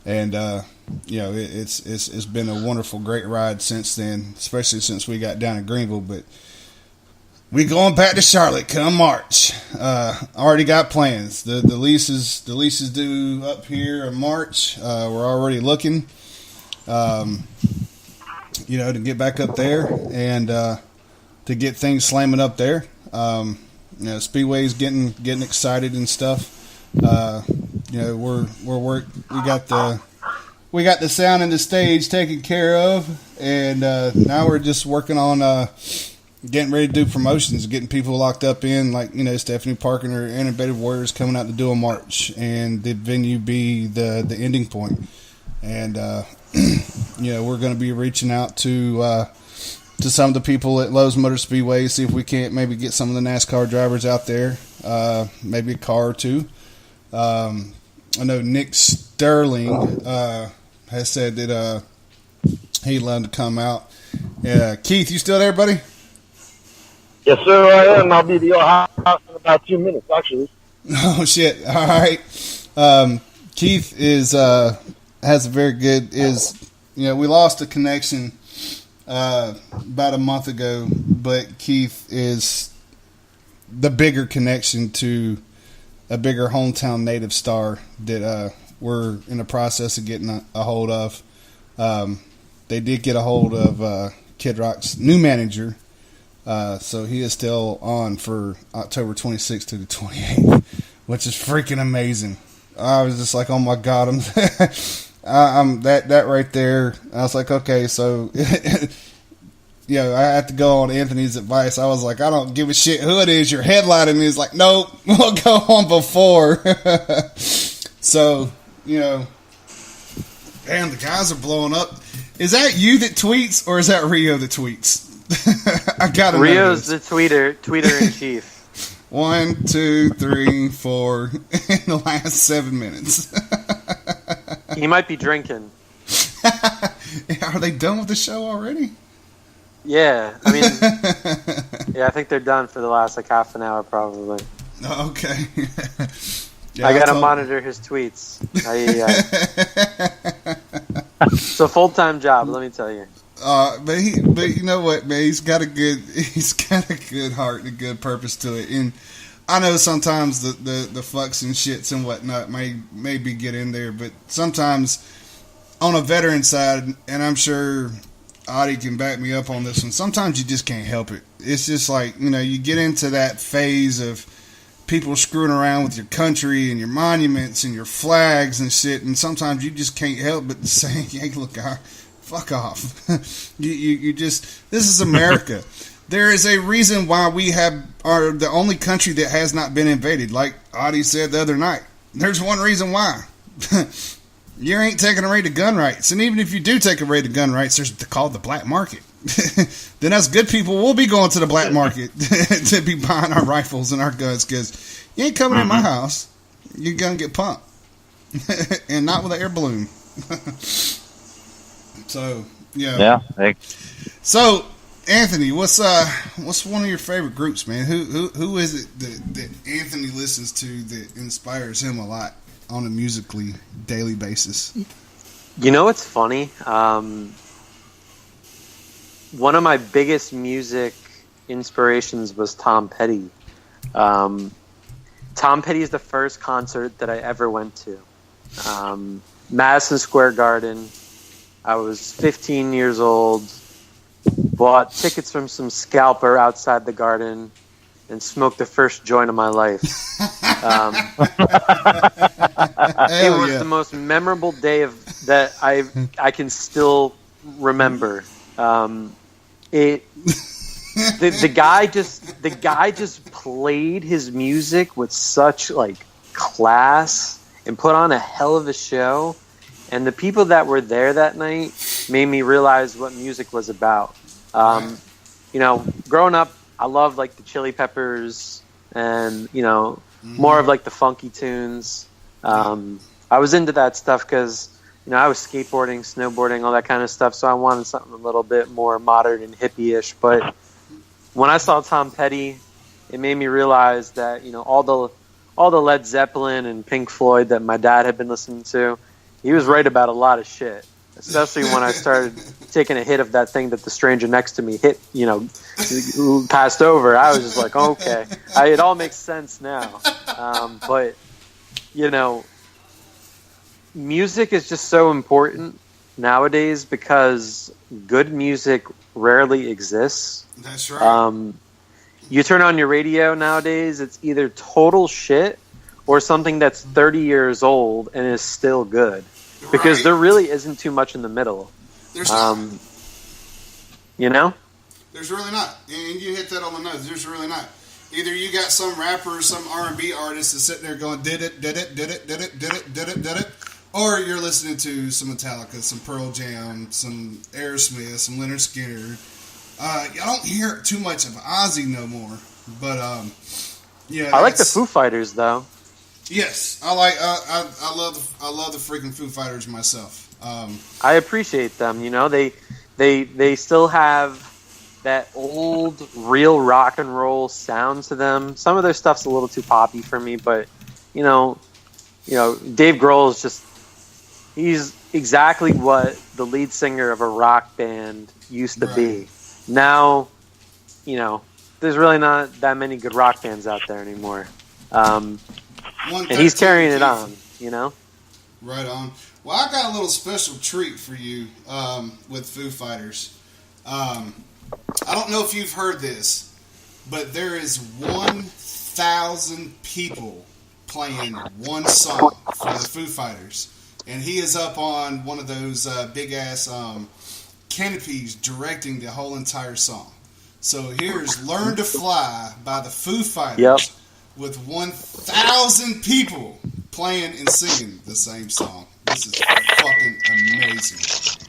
And you know, it's been a wonderful, great ride since then, especially since we got down in Greenville. But we going back to Charlotte come March. Already got plans. The lease is due up here in March. We're already looking, you know, to get back up there and to get things slamming up there. You know, Speedway's getting excited and stuff. You know, we got the sound and the stage taken care of, and now we're just working on getting ready to do promotions, getting people locked up in, like, you know, Stephanie Parker and her Embedded Warriors coming out to do a march, and the venue be the ending point. And you know, we're going to be reaching out to some of the people at Lowe's Motor Speedway, see if we can't maybe get some of the NASCAR drivers out there, maybe a car or two. I know Nick Sterling has said that he'd love to come out. Keith, you still there, buddy? Yes, sir, I am. I'll be at your house in about 2 minutes, actually. Oh, shit. All right. Keith has a very good, you know, we lost a connection about a month ago, but Keith is the bigger connection to a bigger hometown native star that we're in the process of getting a hold of. They did get a hold of Kid Rock's new manager, so he is still on for October 26th to the 28th, which is freaking amazing. I was just like, oh my God, I'm that right there. I was like, okay, so I had to go on Anthony's advice. I was like, I don't give a shit who it is. You're headlining. He's like, nope, we'll go on before. So, damn, the guys are blowing up. Is that you that tweets, or is that Rio that tweets? I gotta know Rio's this. the tweeter in chief. 1, 2, 3, 4 in the last 7 minutes. He might be drinking. Are they done with the show already? Yeah, I mean, I think they're done for the last half an hour probably. Okay. I gotta monitor his tweets. It's a full-time job, let me tell you. But you know what, man? He's got a good heart and a good purpose to it. And I know sometimes the fucks and shits and whatnot maybe get in there, but sometimes on a veteran side, and I'm sure Adi can back me up on this one, sometimes you just can't help it. It's just like, you get into that phase of people screwing around with your country and your monuments and your flags and shit, and sometimes you just can't help but say, hey, look, fuck off. you just, this is America. There is a reason why we are the only country that has not been invaded. Like Adi said the other night, there's one reason why. You ain't taking away the gun rights. And even if you do take away the gun rights, there's called the black market. Then us good people will be going to the black market to be buying our rifles and our guns, because you ain't coming in my house. You're going to get pumped. And not with an air balloon. So, yeah. Yeah. So, Anthony, what's one of your favorite groups, man? Who is it that Anthony listens to that inspires him a lot on a musically daily basis? You know what's funny? One of my biggest music inspirations was Tom Petty. Tom Petty is the first concert that I ever went to. Madison Square Garden. I was 15 years old, bought tickets from some scalper outside the garden, and smoked the first joint of my life. It was the most memorable day that I can still remember. The guy just played his music with such class and put on a hell of a show. And the people that were there that night made me realize what music was about. Growing up, I loved the Chili Peppers and more of the funky tunes. I was into that stuff because I was skateboarding, snowboarding, all that kind of stuff. So I wanted something a little bit more modern and hippie-ish. But when I saw Tom Petty, it made me realize that all the Led Zeppelin and Pink Floyd that my dad had been listening to, he was right about a lot of shit. Especially when I started taking a hit of that thing that the stranger next to me passed over. I was just like, okay, it all makes sense now. But music is just so important nowadays because good music rarely exists. That's right. You turn on your radio nowadays, it's either total shit or something that's 30 years old and is still good. Because there really isn't too much in the middle. There's not. There's really not. And you hit that on the nose. There's really not. Either you got some rapper or some R&B artist that's sitting there going, did it, or you're listening to some Metallica, some Pearl Jam, some Aerosmith, some Leonard Skinner. I don't hear too much of Ozzy no more. But, I like the Foo Fighters, though. Yes, I love the freaking Foo Fighters myself. I appreciate them. They still have that old real rock and roll sound to them. Some of their stuff's a little too poppy for me, but Dave Grohl is he's exactly what the lead singer of a rock band used to be. Now, there's really not that many good rock bands out there anymore. And he's carrying it on, Right on. Well, I got a little special treat for you with Foo Fighters. I don't know if you've heard this, but there is 1,000 people playing one song for the Foo Fighters. And he is up on one of those big-ass Canopy's directing the whole entire song. So here's Learn to Fly by the Foo Fighters with 1,000 people playing and singing the same song. This is fucking amazing.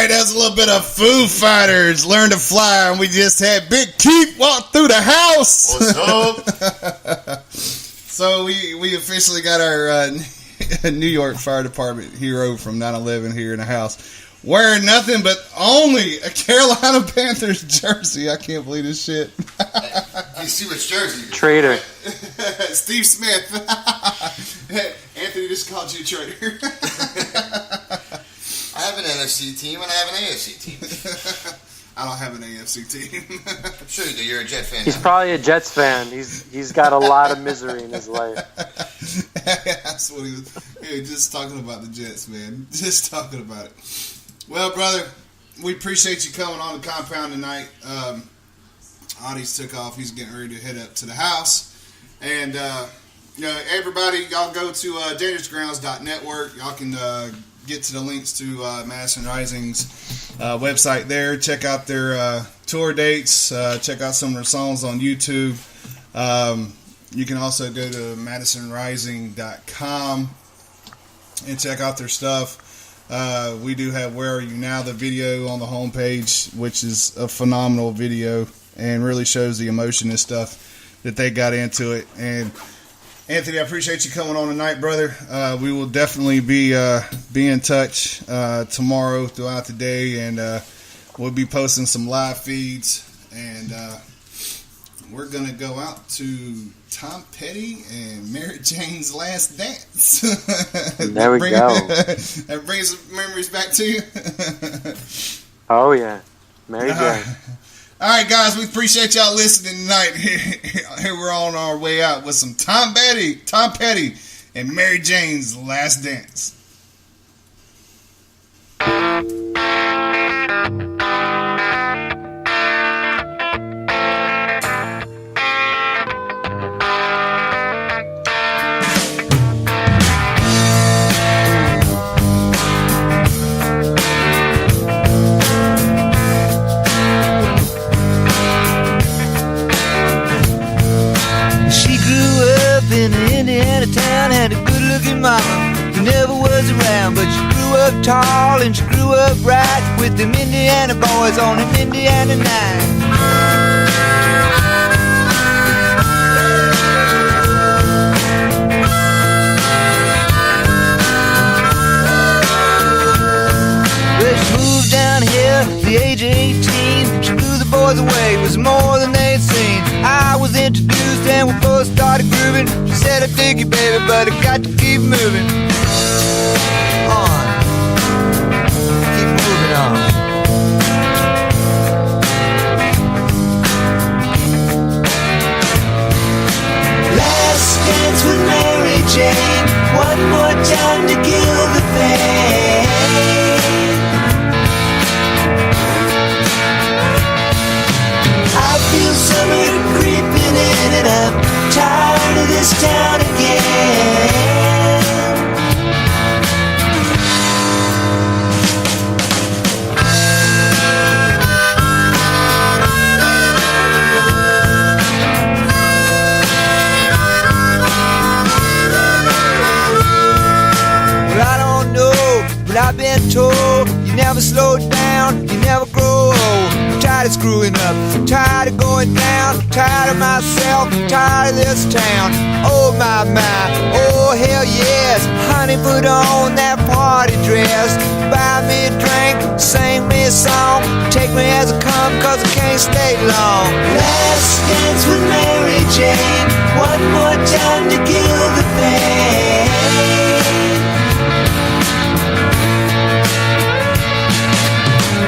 That's a little bit of Foo Fighters, Learn to Fly, and we just had Big Keith walk through the house. What's up? So we officially got our New York Fire Department hero from 9/11 here in the house, wearing nothing but only a Carolina Panthers jersey. I can't believe this shit. You see which jersey? Traitor. Steve Smith. Anthony just called you a traitor. I have an NFC team and I have an AFC team. I don't have an AFC team. I'm sure you do. You're a Jet fan. He's probably a Jets fan. He's got a lot of misery in his life. That's what he was. Hey, just talking about the Jets, man. Just talking about it. Well, brother, we appreciate you coming on the compound tonight. Audie's took off. He's getting ready to head up to the house. And, everybody, y'all go to dangerousgrounds.network. Y'all can get to the links to Madison Rising's website there. Check out their tour dates. Check out some of their songs on YouTube. You can also go to madisonrising.com and check out their stuff. We do have Where Are You Now, the video on the homepage, which is a phenomenal video and really shows the emotion and stuff that they got into it. And Anthony, I appreciate you coming on tonight, brother. We will definitely be in touch tomorrow throughout the day, and we'll be posting some live feeds. And we're going to go out to Tom Petty and Mary Jane's Last Dance. There we go. That brings memories back to you. Oh, yeah. Mary Jane. All right, guys, we appreciate y'all listening tonight. Here we're on our way out with some Tom Petty, and Mary Jane's Last Dance. In an Indiana town, had a good-looking mama who never was around, but she grew up tall and she grew up right with them Indiana boys on an Indiana night. Well, she moved down here at the age of 18. She blew the boys away, it was more than they'd seen. I was introduced and we both started grooving. She said, I dig you, baby, but I got to keep moving on. Keep moving on. Last dance with Mary Jane. One more time to kill the pain. I feel summer creeping in and I'm tired of this town again. Well, I don't know, but I've been told you never slow down, you never grow old. I'm tired of screwing up, tired of going down, tired of myself, tired of this town. Oh my, oh hell yes. Honey, put on that party dress, buy me a drink, sing me a song, take me as I come, cause I can't stay long. Last dance with Mary Jane. One more time to kill the pain.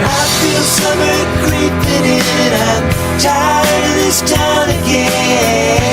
I feel summer creeping in and I'm tired of this town again.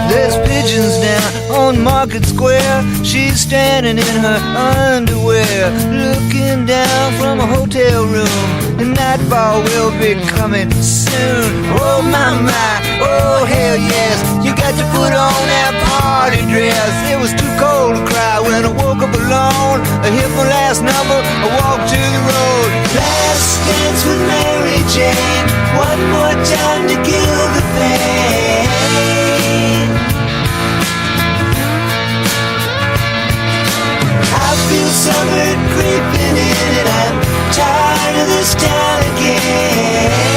There's pigeons down on Market Square. She's standing in her underwear, looking down from a hotel room. And nightfall will be coming soon. Oh my, oh hell yes. You got to put on that party dress. It was too cold to cry when I woke up alone. I hit my last number, I walked to the road. Last dance with Mary Jane. One more time to kill the pain. I feel summer creeping in and I'm tired of this town again.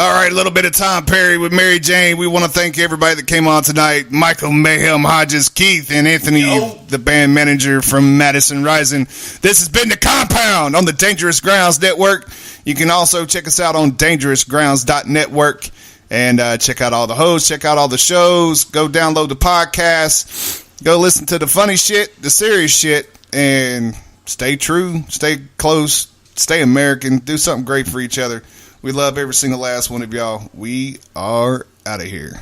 All right, a little bit of Tom Perry with Mary Jane. We want to thank everybody that came on tonight. Michael Mayhem Hodges, Keith, and Anthony, the band manager from Madison Rising. This has been The Compound on the Dangerous Grounds Network. You can also check us out on dangerousgrounds.network and check out all the hosts, check out all the shows, go download the podcast, go listen to the funny shit, the serious shit, and stay true, stay close, stay American, do something great for each other. We love every single last one of y'all. We are out of here.